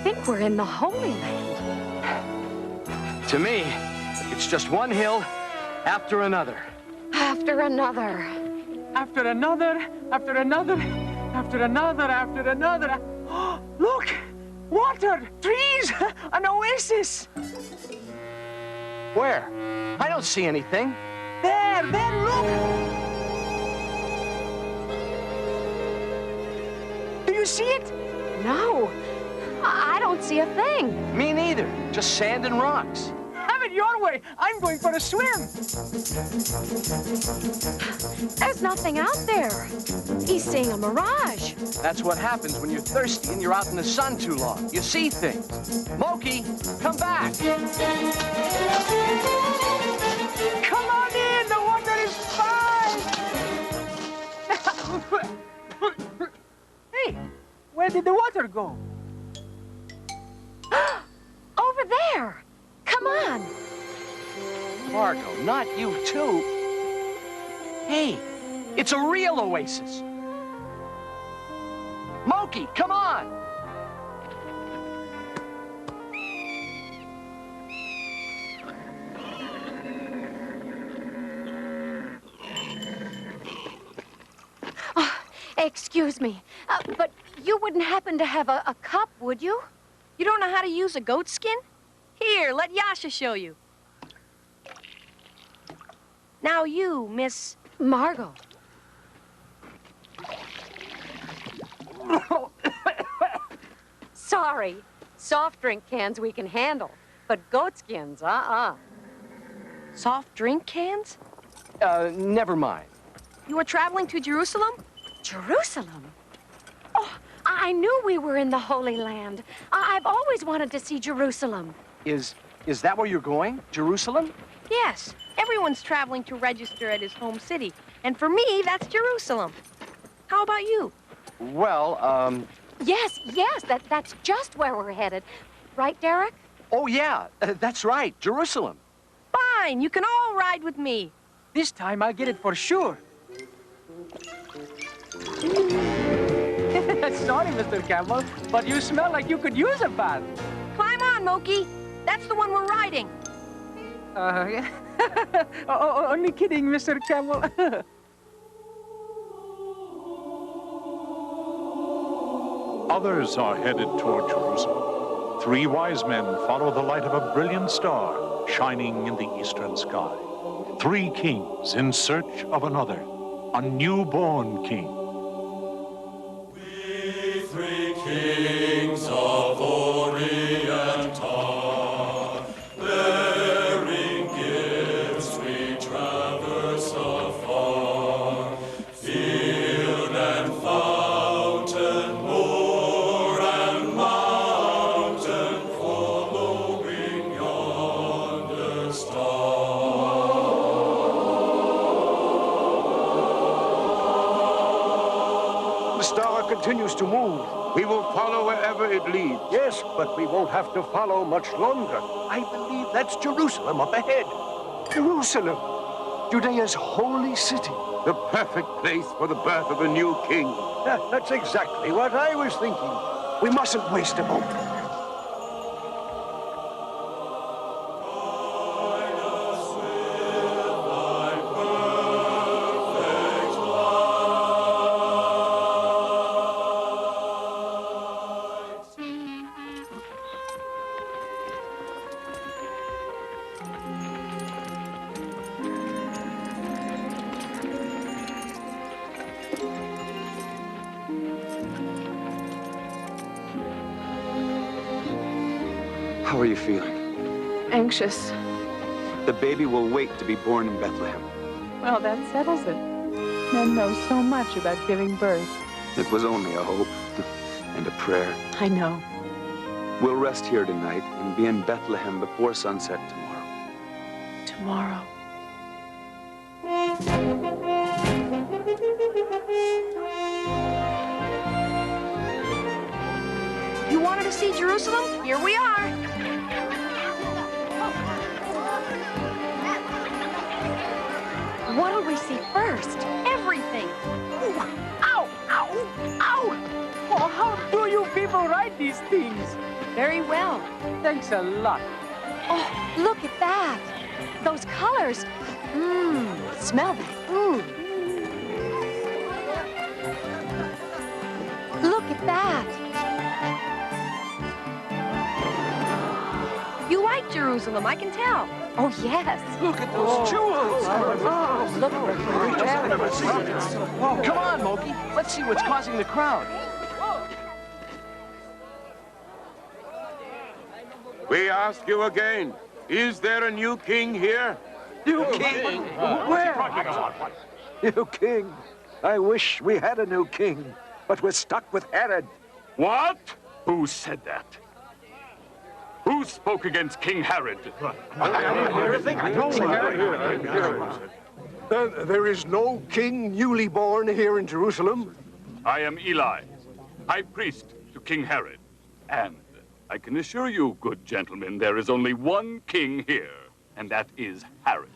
think we're in the Holy Land. To me, it's just one hill after another. After another. After another, after another, after another, after another. Look! Water! Trees! An oasis! Where? I don't see anything. There, look! Do you see it? No, I don't see a thing. Me neither. Just sand and rocks. Have it your way. I'm going for a swim. There's nothing out there. He's seeing a mirage. That's what happens when you're thirsty and you're out in the sun too long. You see things. Moki, come back. Come on in. The water is fine. Hey, where did the water go? Over there. Come on. Margot, not you too. Hey, it's a real oasis. Moki, come on. Oh, excuse me, but you wouldn't happen to have a cup, would you? You don't know how to use a goat skin? Here, let Yasha show you. Now you, Miss Margot. Sorry. Soft drink cans we can handle, but goat skins, soft drink cans? Never mind. You were traveling to Jerusalem? Jerusalem? Oh, I knew we were in the Holy Land. I've always wanted to see Jerusalem. Is that where you're going? Jerusalem? Yes. Everyone's traveling to register at his home city. And for me, that's Jerusalem. How about you? Well, Yes, that's just where we're headed. Right, Derek? Oh, yeah, that's right, Jerusalem. Fine, you can all ride with me. This time I'll get it for sure. Sorry, Mr. Campbell, but you smell like you could use a bath. Climb on, Moki. That's the one we're riding. Only kidding, Mr. Campbell. Others are headed toward Jerusalem. 3 wise men follow the light of a brilliant star shining in the eastern sky. 3 kings in search of another, a newborn king. We 3 kings of Orient are, bearing gifts we traverse afar, field and fountain, moor and mountain, following yonder star. The star continues to move. We will follow wherever it leads. Yes, but we won't have to follow much longer. I believe that's Jerusalem up ahead. Jerusalem, Judea's holy city. The perfect place for the birth of a new king. That's exactly what I was thinking. We mustn't waste a moment. How are you feeling? Anxious. The baby will wait to be born in Bethlehem. Well, that settles it. Men know so much about giving birth. It was only a hope and a prayer. I know. We'll rest here tonight and be in Bethlehem before sunset tomorrow. Tomorrow. You wanted to see Jerusalem? Here we are. What'll we see first? Everything. Ooh, ow, ow, ow! Oh, how do you people ride ride these things. Very well. Thanks a lot. Oh, look at that. Those colors. Smell that food. Look at that. You like Jerusalem, I can tell. Oh, yes. Look at those jewels. Oh, look Come on, Moki. Let's see what's causing the crowd. We ask you again, is there a new king here? New king? Where? New king? I wish we had a new king, but we're stuck with Herod. What? Who said that? Who spoke against King Herod? There is no king newly born here in Jerusalem. I am Eli, high priest to King Herod. And I can assure you, good gentlemen, there is only one king here, and that is Herod.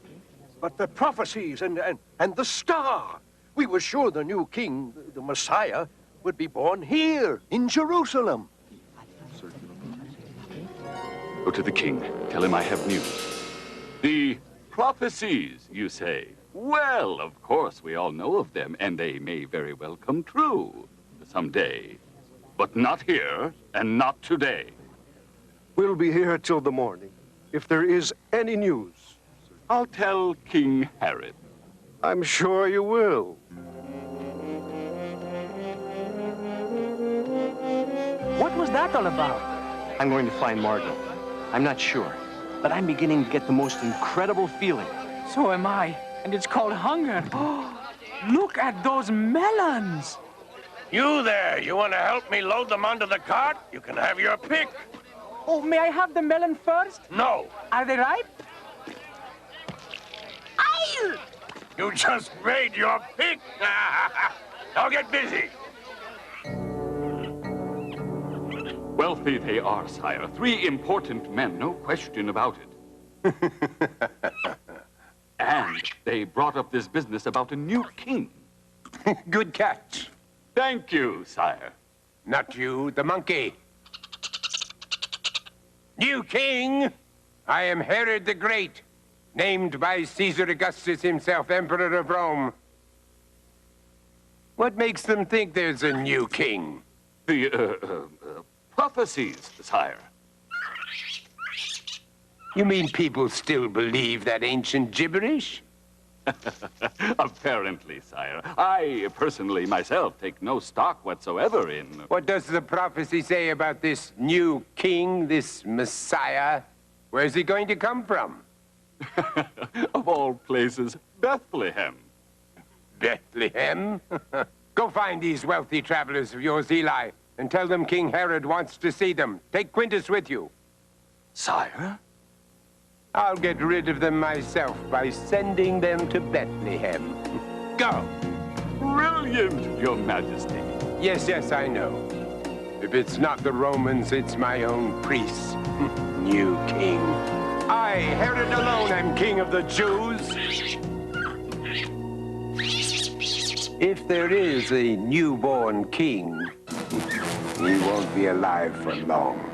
But the prophecies and the star. We were sure the new king, the Messiah, would be born here in Jerusalem. Go to the king. Tell him I have news. The prophecies, you say? Well, of course, we all know of them, and they may very well come true someday. But not here, and not today. We'll be here till the morning. If there is any news, I'll tell King Herod. I'm sure you will. What was that all about? I'm going to find Margot. I'm not sure, but I'm beginning to get the most incredible feeling. So am I, and it's called hunger. Look at those melons. You there, you want to help me load them onto the cart? You can have your pick. Oh, may I have the melon first? No. Are they ripe? You just made your pick. Now get busy. Wealthy they are, sire. 3 important men, no question about it. And they brought up this business about a new king. Good catch. Thank you, sire. Not you, the monkey. New king, I am Herod the Great, named by Caesar Augustus himself, Emperor of Rome. What makes them think there's a new king? The, prophecies, sire. You mean people still believe that ancient gibberish? Apparently, sire. I personally myself take no stock whatsoever in... What does the prophecy say about this new king, this Messiah? Where's he going to come from? Of all places, Bethlehem. Bethlehem? Go find these wealthy travelers of yours, Eli, and tell them King Herod wants to see them. Take Quintus with you. Sire? I'll get rid of them myself by sending them to Bethlehem. Go! Brilliant, Your Majesty. Yes, yes, I know. If it's not the Romans, it's my own priests. New king. I, Herod alone, am king of the Jews. If there is a newborn king, he won't be alive for long.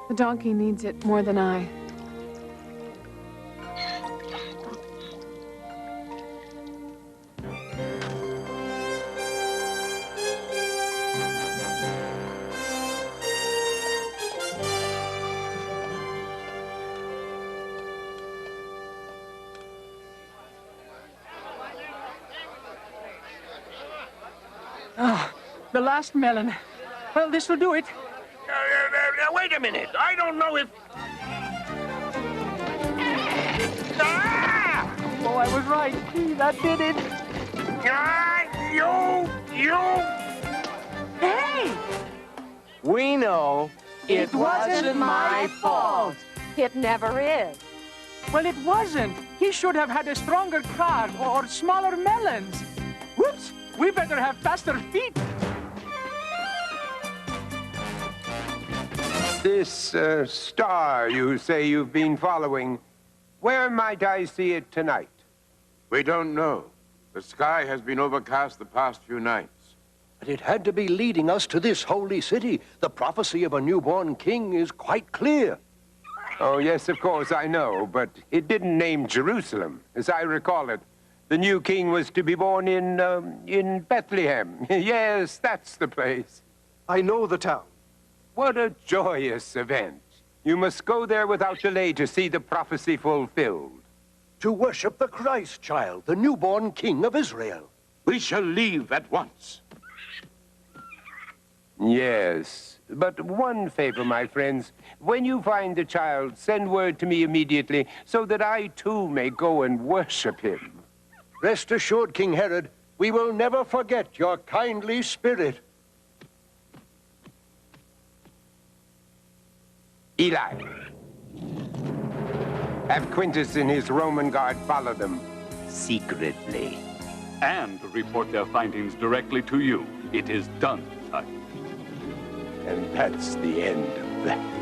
The donkey needs it more than I. Oh, the last melon. Well, this will do it. Wait a minute. I don't know if... Oh, I was right. That did it. Hey! We know It wasn't my fault. It never is. Well, it wasn't. He should have had a stronger car or smaller melons. Whoops! We better have faster feet. This star you say you've been following, where might I see it tonight? We don't know. The sky has been overcast the past few nights. But it had to be leading us to this holy city. The prophecy of a newborn king is quite clear. Oh, yes, of course, I know, but it didn't name Jerusalem. As I recall it, the new king was to be born in Bethlehem. Yes, that's the place. I know the town. What a joyous event. You must go there without delay to see the prophecy fulfilled. To worship the Christ child, the newborn king of Israel. We shall leave at once. Yes, but one favor, my friends. When you find the child, send word to me immediately so that I too may go and worship him. Rest assured, King Herod, we will never forget your kindly spirit. Eli, have Quintus and his Roman guard follow them secretly. And report their findings directly to you. It is done, sire. And that's the end of that.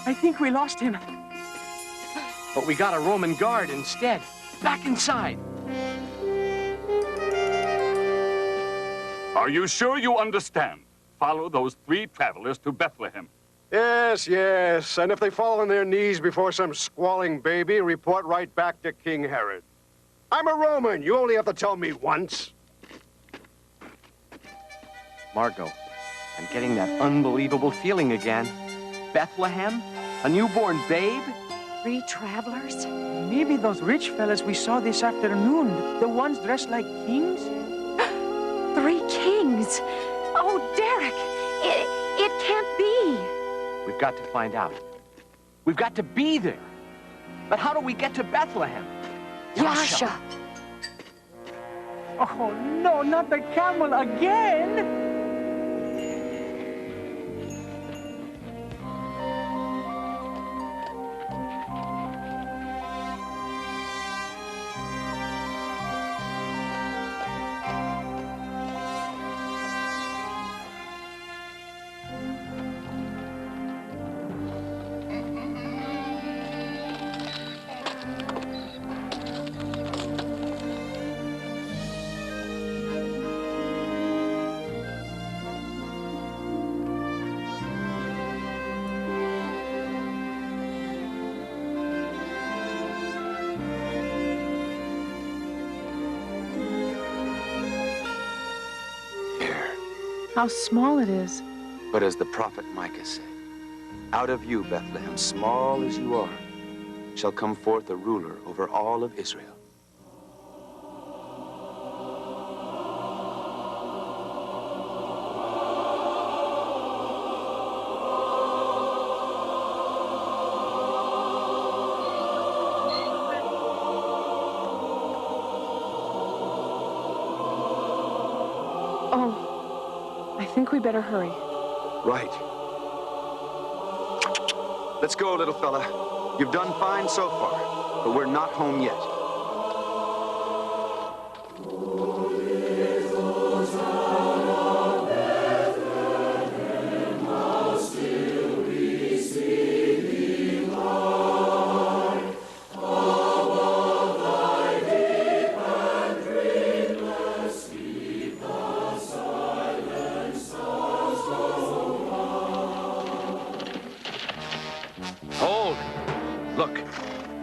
I think we lost him. But we got a Roman guard instead. Back inside. Are you sure you understand? Follow those 3 travelers to Bethlehem. Yes, yes. And if they fall on their knees before some squalling baby, report right back to King Herod. I'm a Roman. You only have to tell me once. Margot, I'm getting that unbelievable feeling again. Bethlehem? A newborn babe? 3 travelers? Maybe those rich fellas we saw this afternoon, the ones dressed like kings? 3 kings! Oh, Derek, it can't be. We've got to find out. We've got to be there. But how do we get to Bethlehem? Yasha! Oh, no, not the camel again! How small it is. But as the prophet Micah said, out of you, Bethlehem, small as you are, shall come forth a ruler over all of Israel. I think we better hurry. Right. Let's go, little fella. You've done fine so far, but we're not home yet.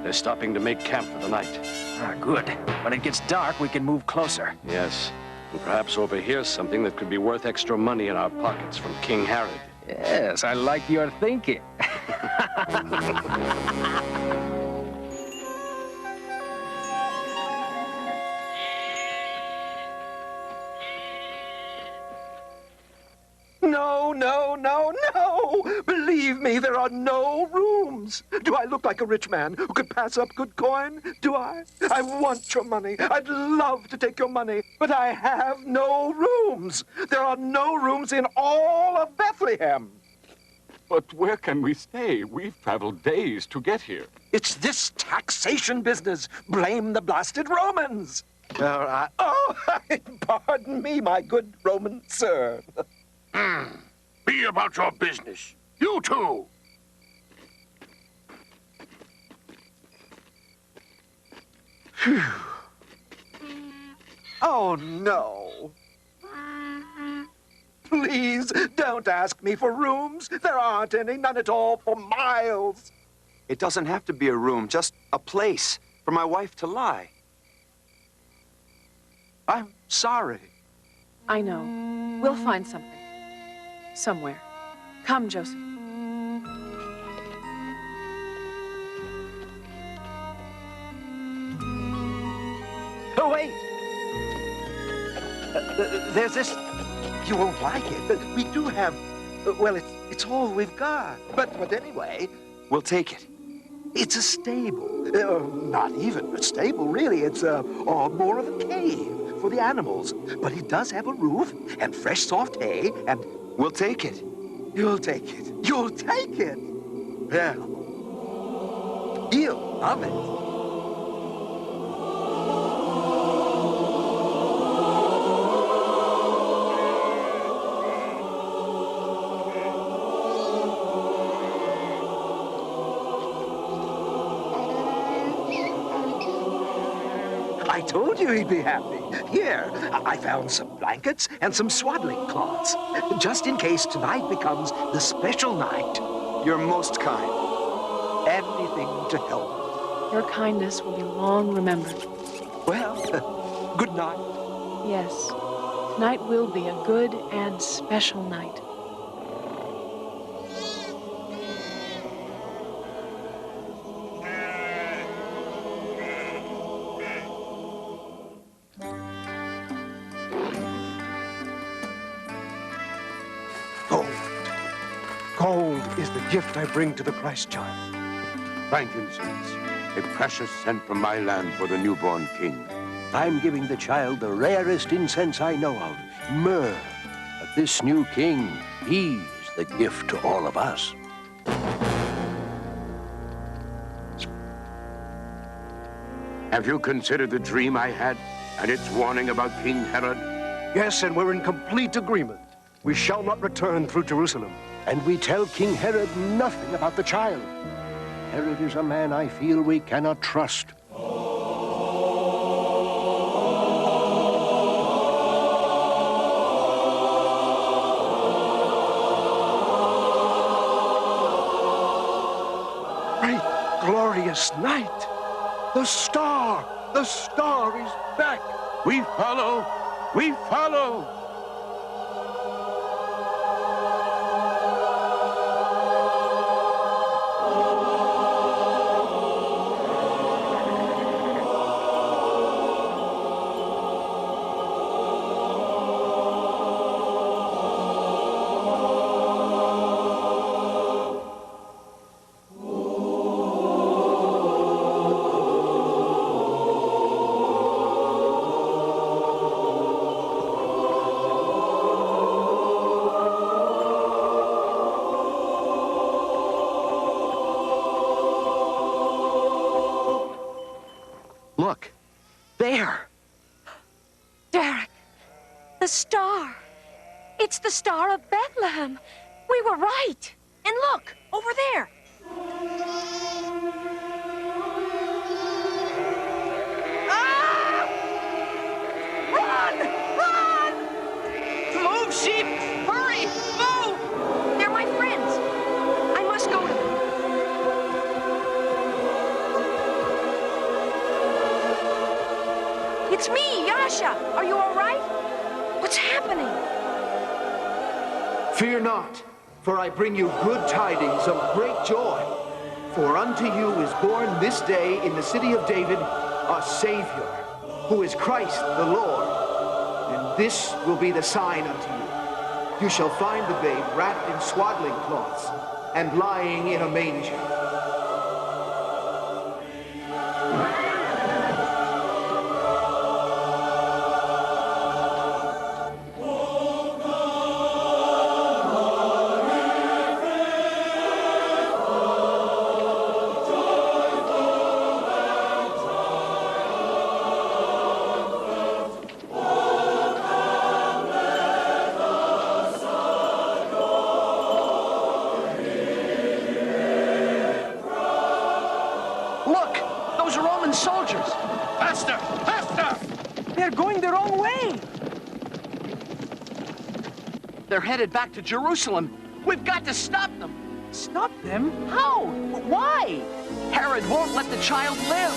They're stopping to make camp for the night. Ah, good. When it gets dark, we can move closer. Yes, and perhaps overhear something that could be worth extra money in our pockets from King Herod. Yes, I like your thinking. No, no, no, no! Believe me, there are no rooms. Do I look like a rich man who could pass up good coin? Do I? I want your money. I'd love to take your money, but I have no rooms. There are no rooms in all of Bethlehem. But where can we stay? We've traveled days to get here. It's this taxation business. Blame the blasted Romans. Oh, pardon me, my good Roman sir. Be about your business. You too. Phew. Oh, no. Please, don't ask me for rooms. There aren't any, none at all, for miles. It doesn't have to be a room, just a place for my wife to lie. I'm sorry. I know. We'll find something. Somewhere. Come, Joseph. Oh, wait. There's this. You won't like it, but we do have. Well, it's all we've got. But anyway. We'll take it. It's a stable. Not even a stable, really. It's more of a cave for the animals. But it does have a roof and fresh, soft hay and. We'll take it. You'll take it. You'll take it. Well, you'll love it. I told you he'd be happy. Here, I found some blankets and some swaddling cloths, just in case tonight becomes the special night. You're most kind. Anything to help. Your kindness will be long remembered. Well, good night. Yes. Tonight will be a good and special night. Gold is the gift I bring to the Christ child. Frankincense, a precious scent from my land for the newborn king. I'm giving the child the rarest incense I know of, myrrh. But this new king, he's the gift to all of us. Have you considered the dream I had and its warning about King Herod? Yes, and we're in complete agreement. We shall not return through Jerusalem. And we tell King Herod nothing about the child. Herod is a man I feel we cannot trust. Great, glorious night! The star is back! We follow! We follow! Look, there. Derek, the star. It's the Star of Bethlehem. We were right. And look, over there. Move, sheep! Hurry! Move! They're my friends. I must go to them. It's me, Yasha. Are you all right? What's happening? Fear not, for I bring you good tidings of great joy. For unto you is born this day in the city of David a Savior, who is Christ the Lord. And this will be the sign unto you. You shall find the babe wrapped in swaddling cloths and lying in a manger. They're headed back to Jerusalem. We've got to stop them. Stop them? How? Why? Herod won't let the child live.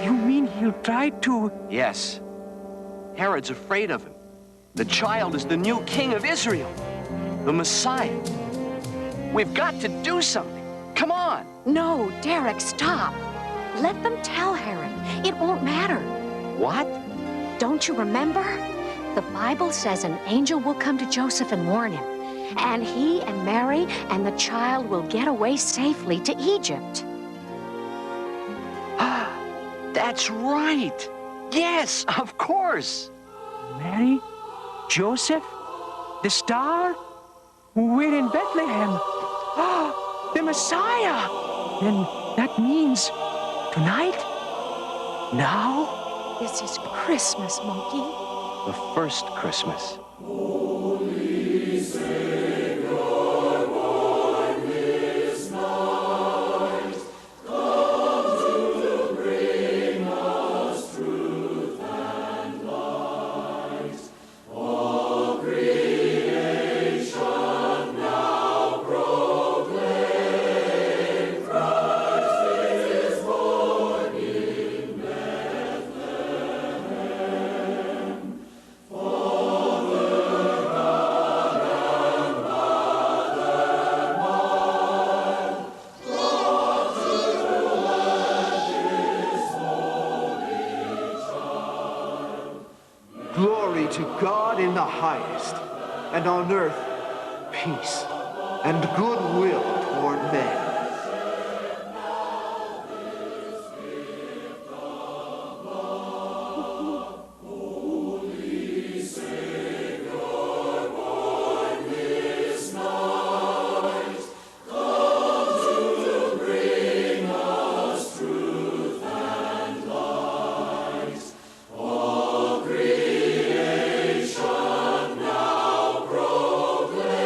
You mean he'll try to... Yes. Herod's afraid of him. The child is the new king of Israel, the Messiah. We've got to do something. Come on. No, Derek, stop. Let them tell Herod. It won't matter. What? Don't you remember? The Bible says an angel will come to Joseph and warn him, and he and Mary and the child will get away safely to Egypt. That's right. Yes, of course. Mary? Joseph? The star? We're in Bethlehem. The Messiah! Then that means tonight? Now? This is Christmas, Monkey. The first Christmas. Holy Savior, born this night, come to bring us truth and light. All creation now proclaim Christ is born in Bethlehem. Glory to God in the highest, and on earth peace and goodwill toward men. Holy Savior, born this night, come to bring us truth and light. All creation now proclaim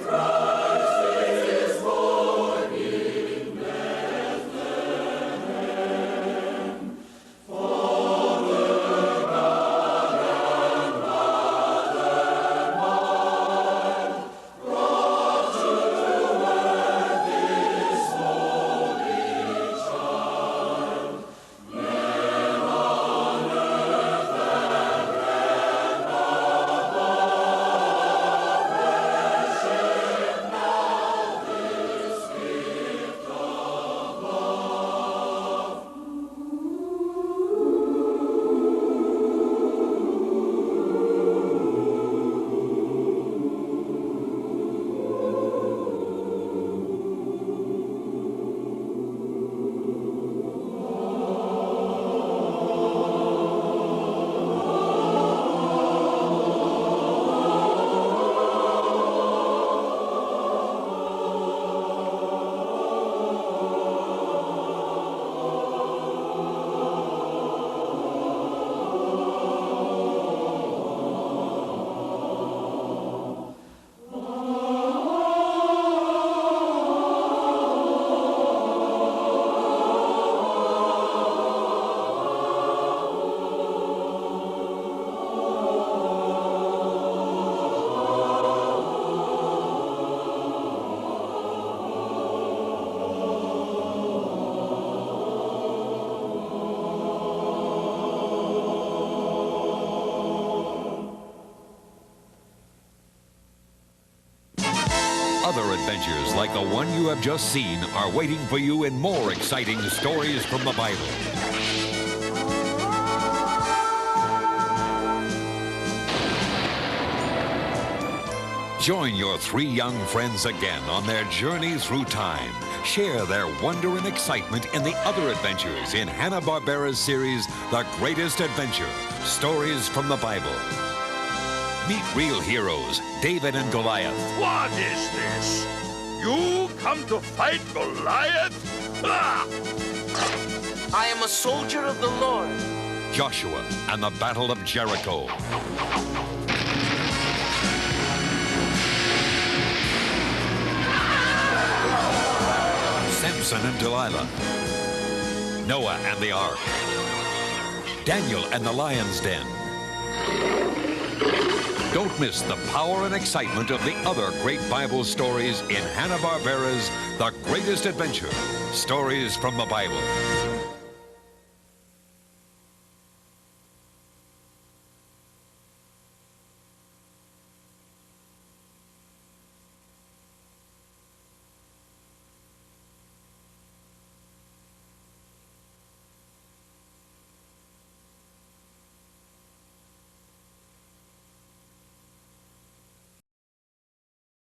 Christ is born. other adventures like the one you have just seen are waiting for you in more exciting stories from the Bible. Join your three young friends again on their journey through time. Share their wonder and excitement in the other adventures in Hanna-Barbera's series, The Greatest Adventure, Stories from the Bible. Meet real heroes, David and Goliath. What is this? You come to fight Goliath? Ah! I am a soldier of the Lord. Joshua and the Battle of Jericho. Samson and Delilah. Noah and the Ark. Daniel and the Lion's Den. Don't miss the power and excitement of the other great Bible stories in Hanna-Barbera's The Greatest Adventure, Stories from the Bible.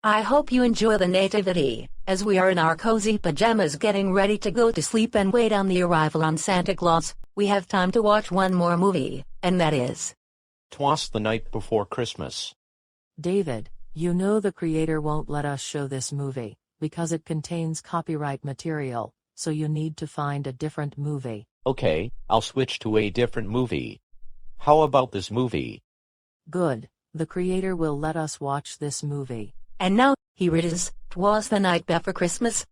I hope you enjoy the Nativity, as we are in our cozy pajamas getting ready to go to sleep and wait on the arrival on Santa Claus. We have time to watch one more movie, and that is Twas the Night Before Christmas. David, you know the creator won't let us show this movie, because it contains copyright material, so you need to find a different movie. Okay, I'll switch to a different movie. How about this movie? Good, the creator will let us watch this movie. And now, here it is, Twas the Night Before Christmas.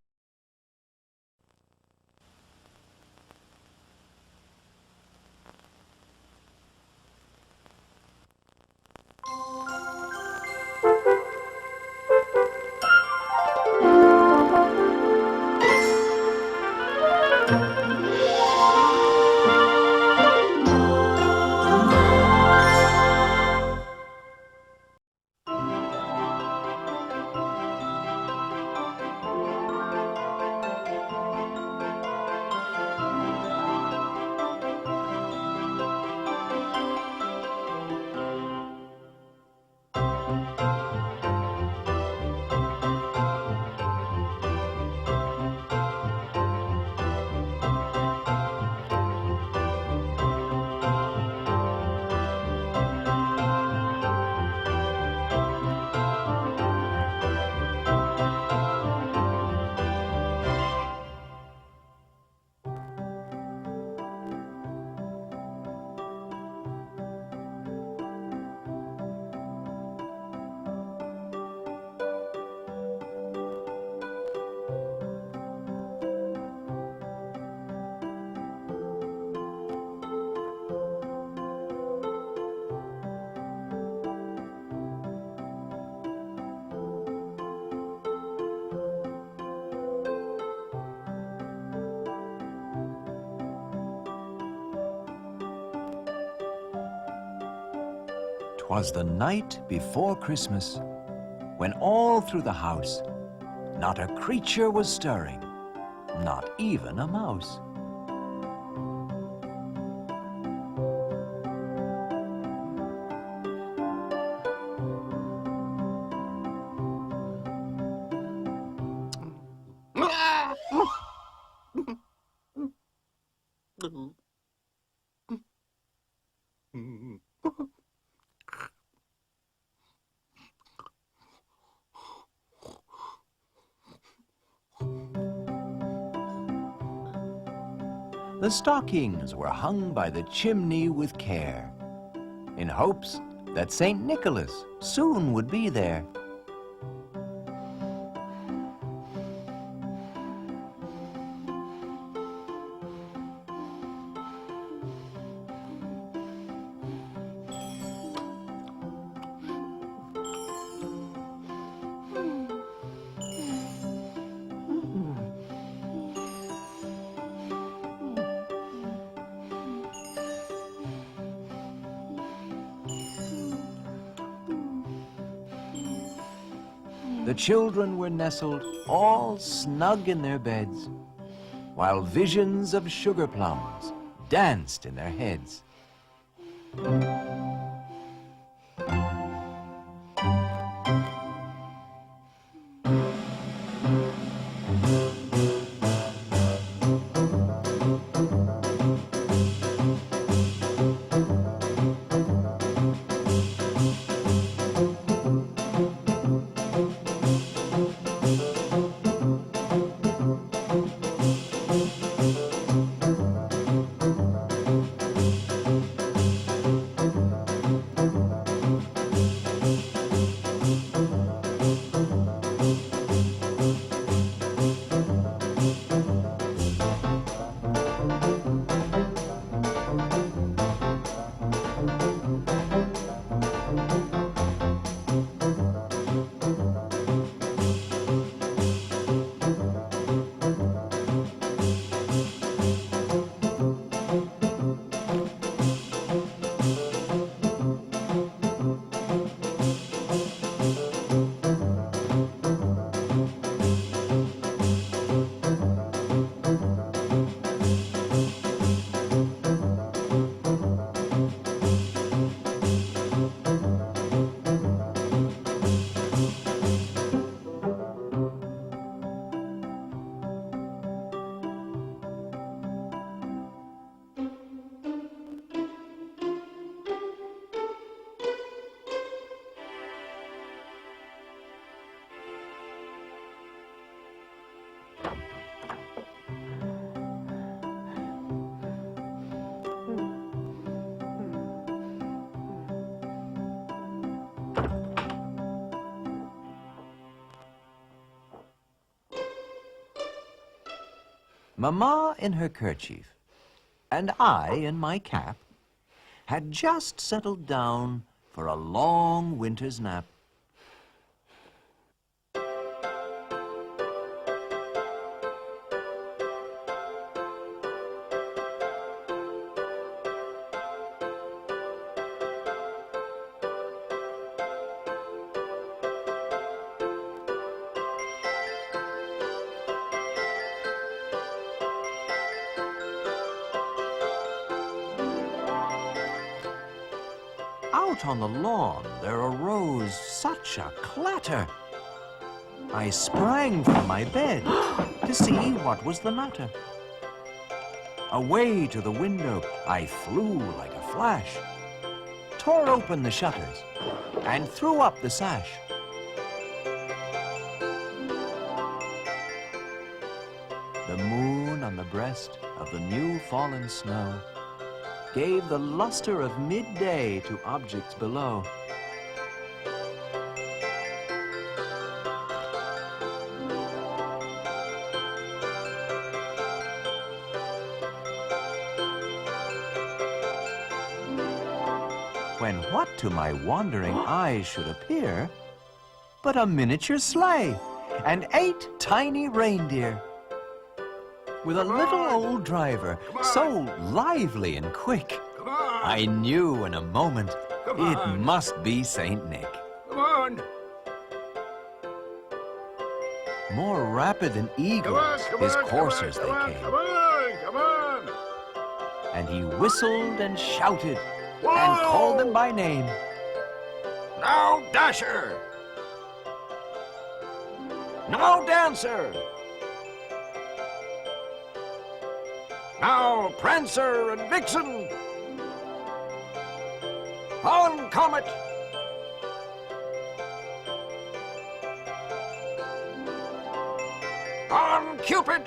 Twas the night before Christmas, when all through the house not a creature was stirring, not even a mouse. The stockings were hung by the chimney with care, in hopes that St. Nicholas soon would be there. The children were nestled all snug in their beds, while visions of sugar plums danced in their heads. Mamma in her kerchief, and I in my cap, had just settled down for a long winter's nap. Out on the lawn there arose such a clatter. I sprang from my bed to see what was the matter. Away to the window I flew like a flash, tore open the shutters, and threw up the sash. The moon on the breast of the new fallen snow gave the luster of midday to objects below. When what to my wandering eyes should appear but a miniature sleigh and 8 tiny reindeer, with a little old driver so lively and quick, I knew in a moment it must be Saint Nick. Come on! More rapid than eagles, his coursers they came. Come on, come on! And he whistled and shouted and called them by name. Now, Dasher! Now, Dancer! Now, Prancer and Vixen! On, Comet! On, Cupid!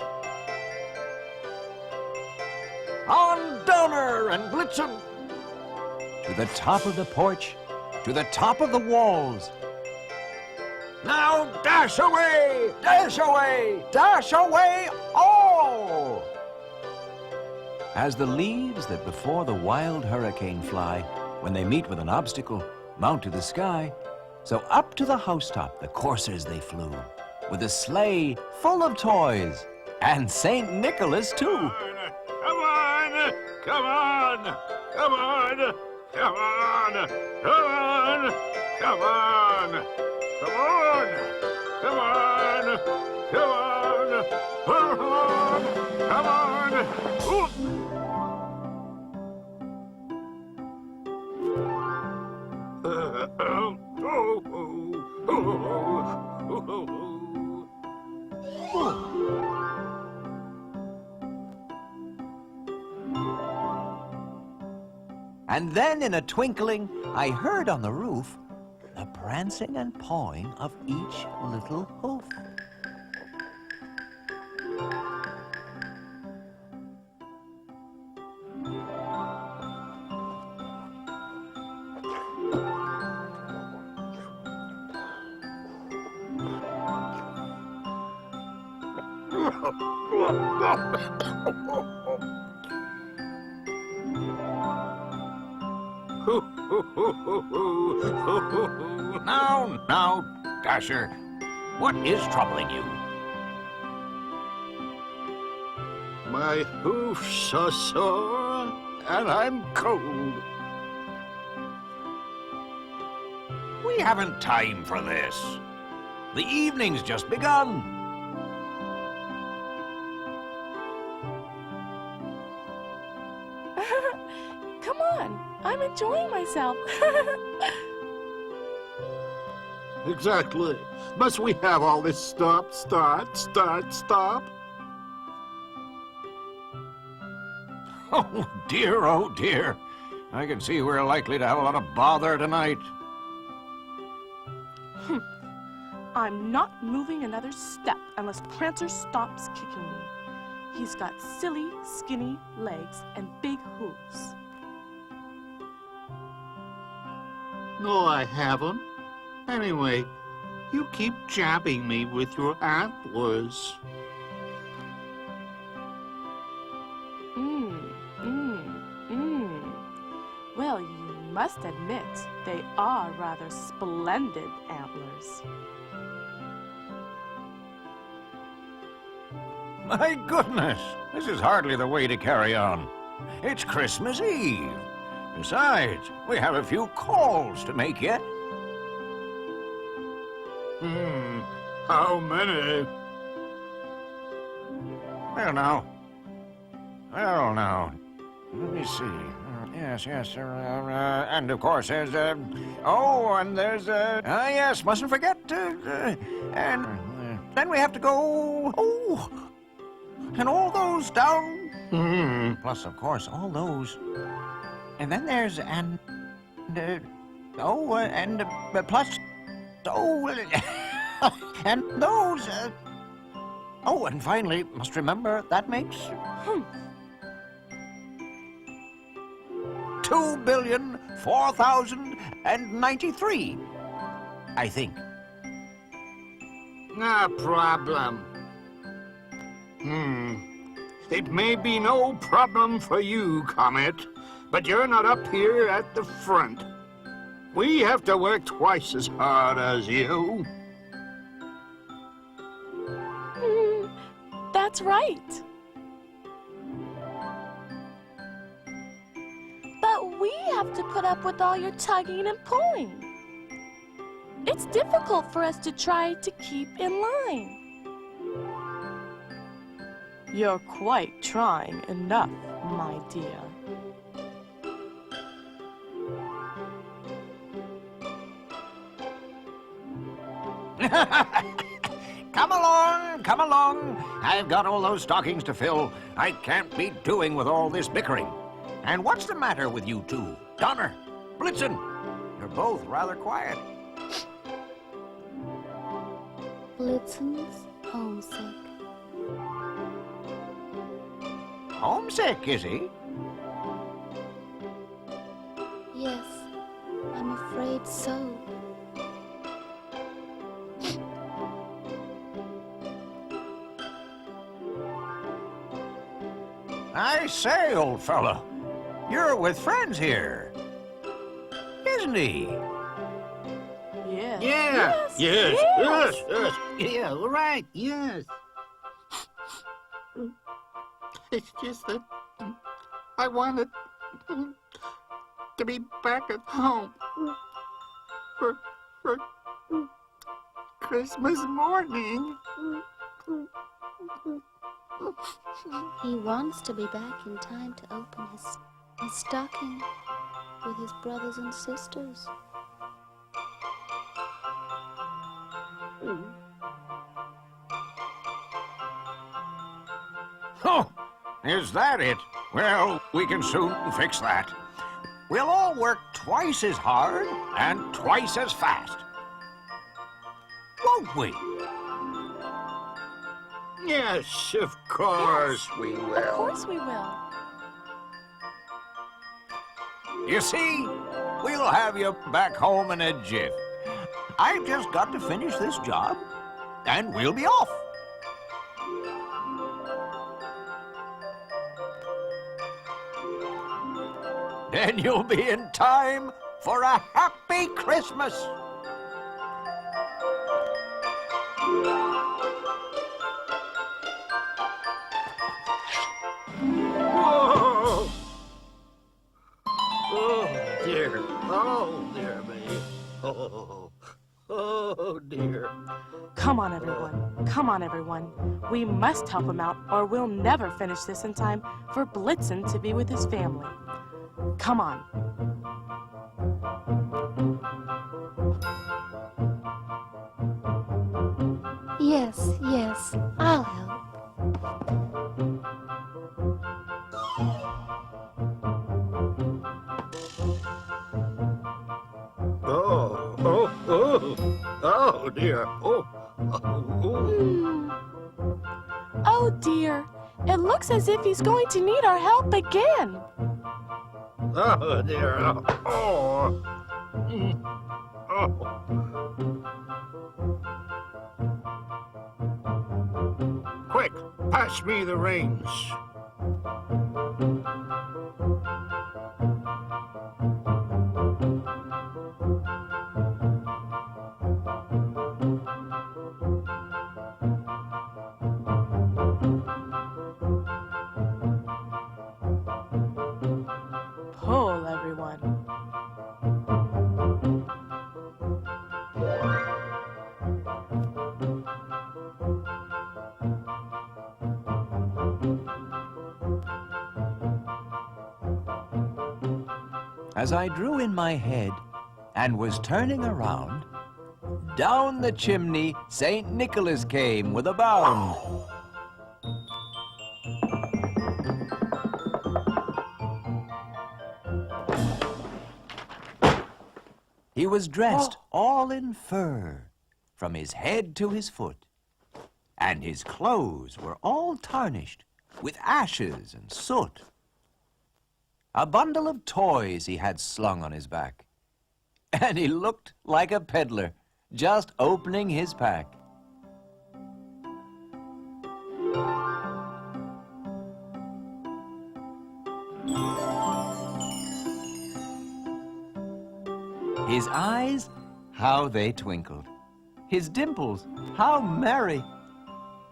On, Donner and Blitzen! To the top of the porch, to the top of the walls. Now, dash away! Dash away! Dash away all! As the leaves that before the wild hurricane fly, when they meet with an obstacle, mount to the sky, so up to the housetop the coursers they flew, with a sleigh full of toys, and St. Nicholas too. Come on! Come on! Come on! Come on! Come on! Come on! Come on! Come on! Come on! Come on! Come on! Ooh. And then in a twinkling, I heard on the roof the prancing and pawing of each little hoof. Now, Dasher, what is troubling you? My hoofs are sore, and I'm cold. We haven't time for this. The evening's just begun. Come on, I'm enjoying myself. Exactly. Must we have all this stop, start, start, stop? Oh dear. I can see we're likely to have a lot of bother tonight. I'm not moving another step unless Prancer stops kicking me. He's got silly, skinny legs and big hooves. No, I haven't. Anyway, you keep jabbing me with your antlers. Well, you must admit, they are rather splendid antlers. My goodness, this is hardly the way to carry on. It's Christmas Eve. Besides, we have a few calls to make yet. How many? Well, now. Let me see. Yes, and of course there's, and there's, yes, mustn't forget, and then we have to go, and all those down, plus, of course, all those, and then there's, plus, and those, and finally, must remember, that makes, 2,004,093, I think. No problem. It may be no problem for you, Comet, but you're not up here at the front. We have to work twice as hard as you. That's right. But we have to put up with all your tugging and pulling. It's difficult for us to try to keep in line. You're quite trying enough, my dear. Come along. I've got all those stockings to fill. I can't be doing with all this bickering. And what's the matter with you two? Donner, Blitzen, you're both rather quiet. Blitzen's homesick. Homesick, is he? Yes, I'm afraid so. I say, old fellow, you're with friends here, isn't he? Yes. Yes. Yeah, all right, yes. It's just that I wanted to be back at home for Christmas morning. He wants to be back in time to open his stocking with his brothers and sisters. Oh, is that it? Well, we can soon fix that. We'll all work twice as hard and twice as fast. Won't we? Yes, of course we will. Of course we will. You see, we'll have you back home in a jiff. I've just got to finish this job, and we'll be off. Then you'll be in time for a happy Christmas. Whoa! Oh, dear. Oh, dear me. Oh, dear. Come on, everyone. Come on, everyone. We must help him out, or we'll never finish this in time for Blitzen to be with his family. Come on. Yes, yes, I'll help. Oh, dear. Oh, dear. It looks as if he's going to need our help again. Oh, dear. Oh. Quick, pass me the reins. Pull, everyone. As I drew in my head and was turning around, down the chimney St. Nicholas came with a bound. He was dressed all in fur, from his head to his foot, and his clothes were all tarnished with ashes and soot. A bundle of toys he had slung on his back, and he looked like a peddler just opening his pack. His eyes, how they twinkled. His dimples, how merry.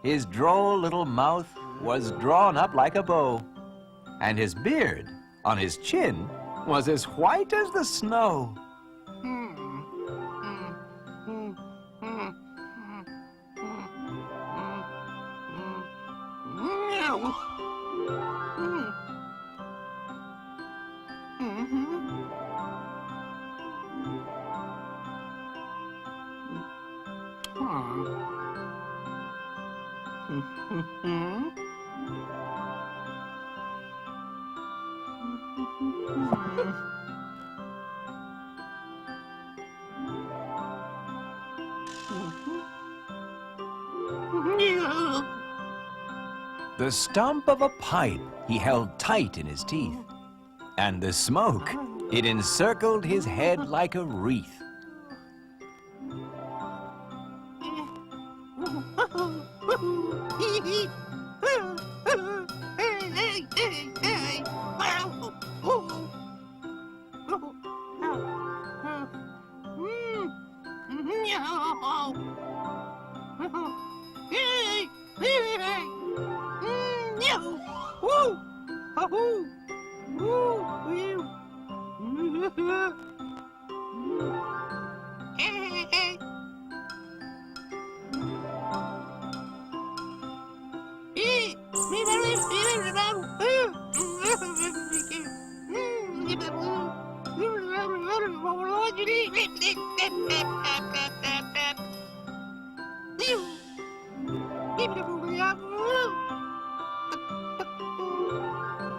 His droll little mouth was drawn up like a bow, and his beard on his chin was as white as the snow. The stump of a pipe he held tight in his teeth, and the smoke, it encircled his head like a wreath.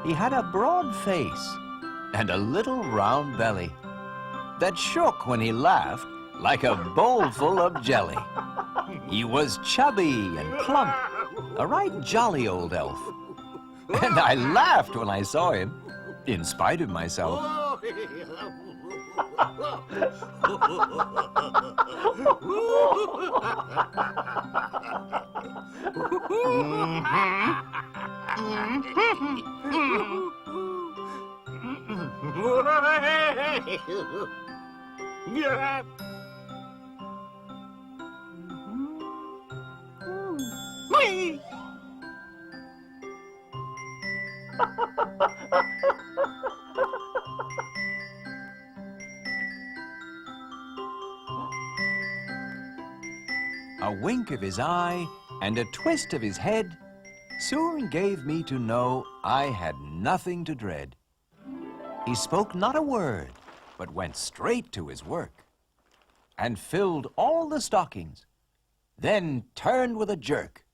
He had a broad face and a little round belly that shook when he laughed like a bowl full of jelly. He was chubby and plump, a right jolly old elf. And I laughed when I saw him, in spite of myself. A wink of his eye and a twist of his head soon gave me to know I had nothing to dread. He spoke not a word, but went straight to his work, and filled all the stockings, then turned with a jerk.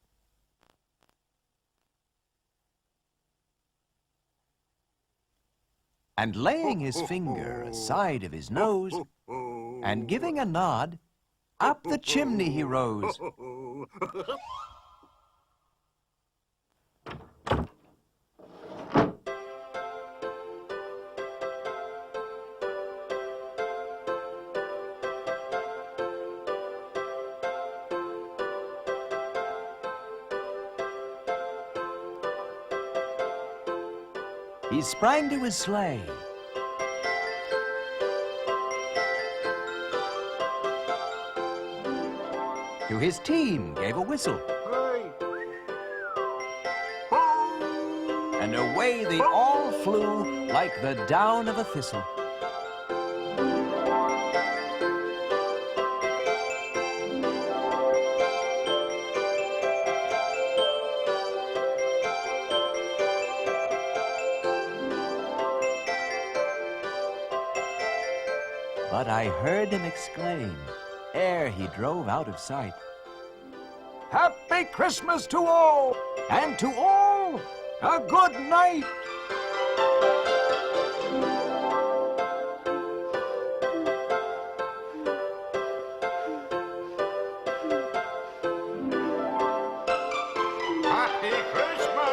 And laying his finger aside of his nose, and giving a nod, up the chimney he rose. He sprang to his sleigh. To his team gave a whistle. And away they all flew like the down of a thistle. But I heard him exclaim, ere he drove out of sight, "Happy Christmas to all, and to all a good night!" Happy Christmas!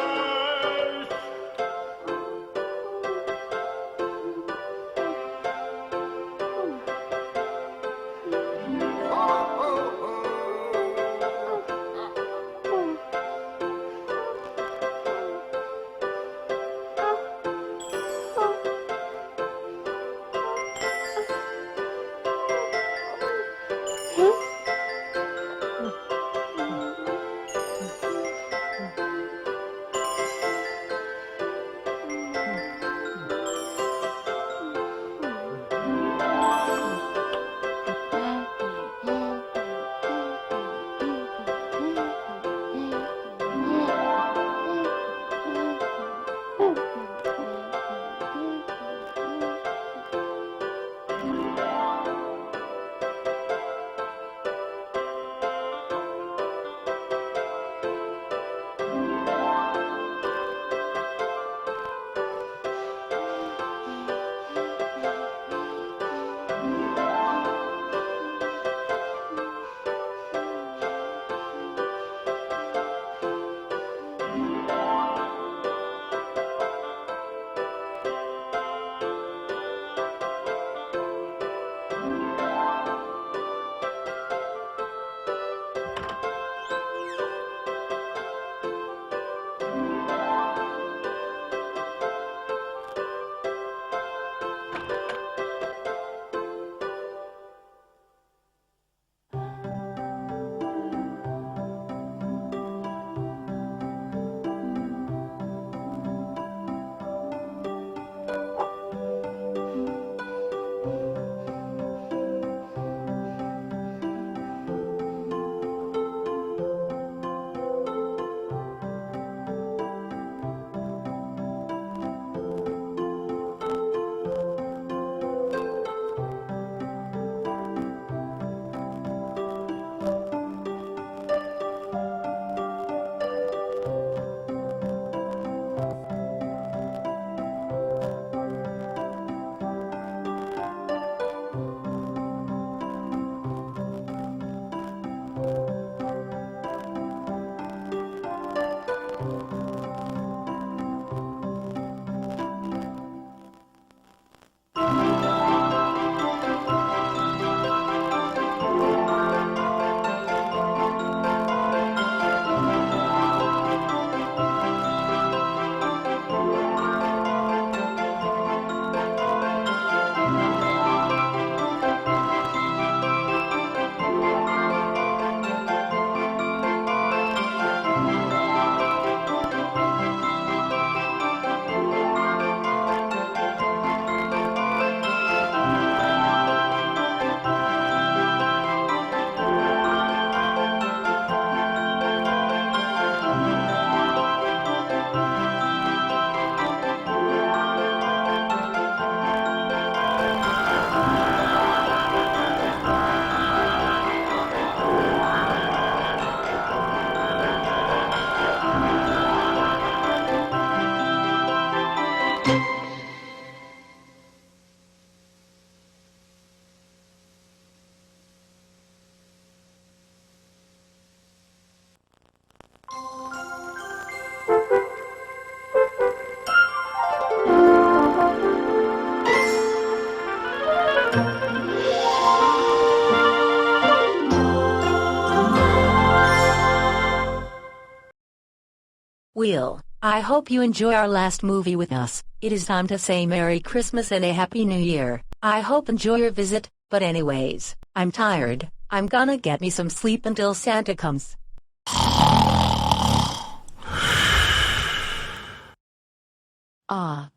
Well, I hope you enjoy our last movie with us. It is time to say Merry Christmas and a Happy New Year. I hope enjoy your visit, but anyways, I'm tired. I'm gonna get me some sleep until Santa comes.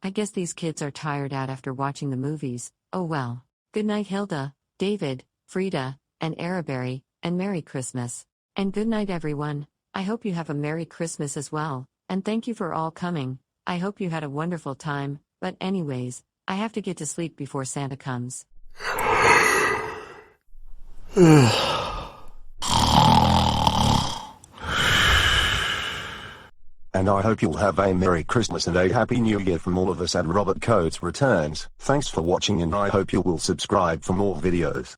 I guess these kids are tired out after watching the movies. Oh well. Good night, Hilda, David, Frida, and Araberry, and Merry Christmas. And good night, everyone. I hope you have a Merry Christmas as well, and thank you for all coming. I hope you had a wonderful time, but anyways, I have to get to sleep before Santa comes. And I hope you'll have a Merry Christmas and a Happy New Year from all of us at Robert Coates Returns. Thanks for watching and I hope you will subscribe for more videos.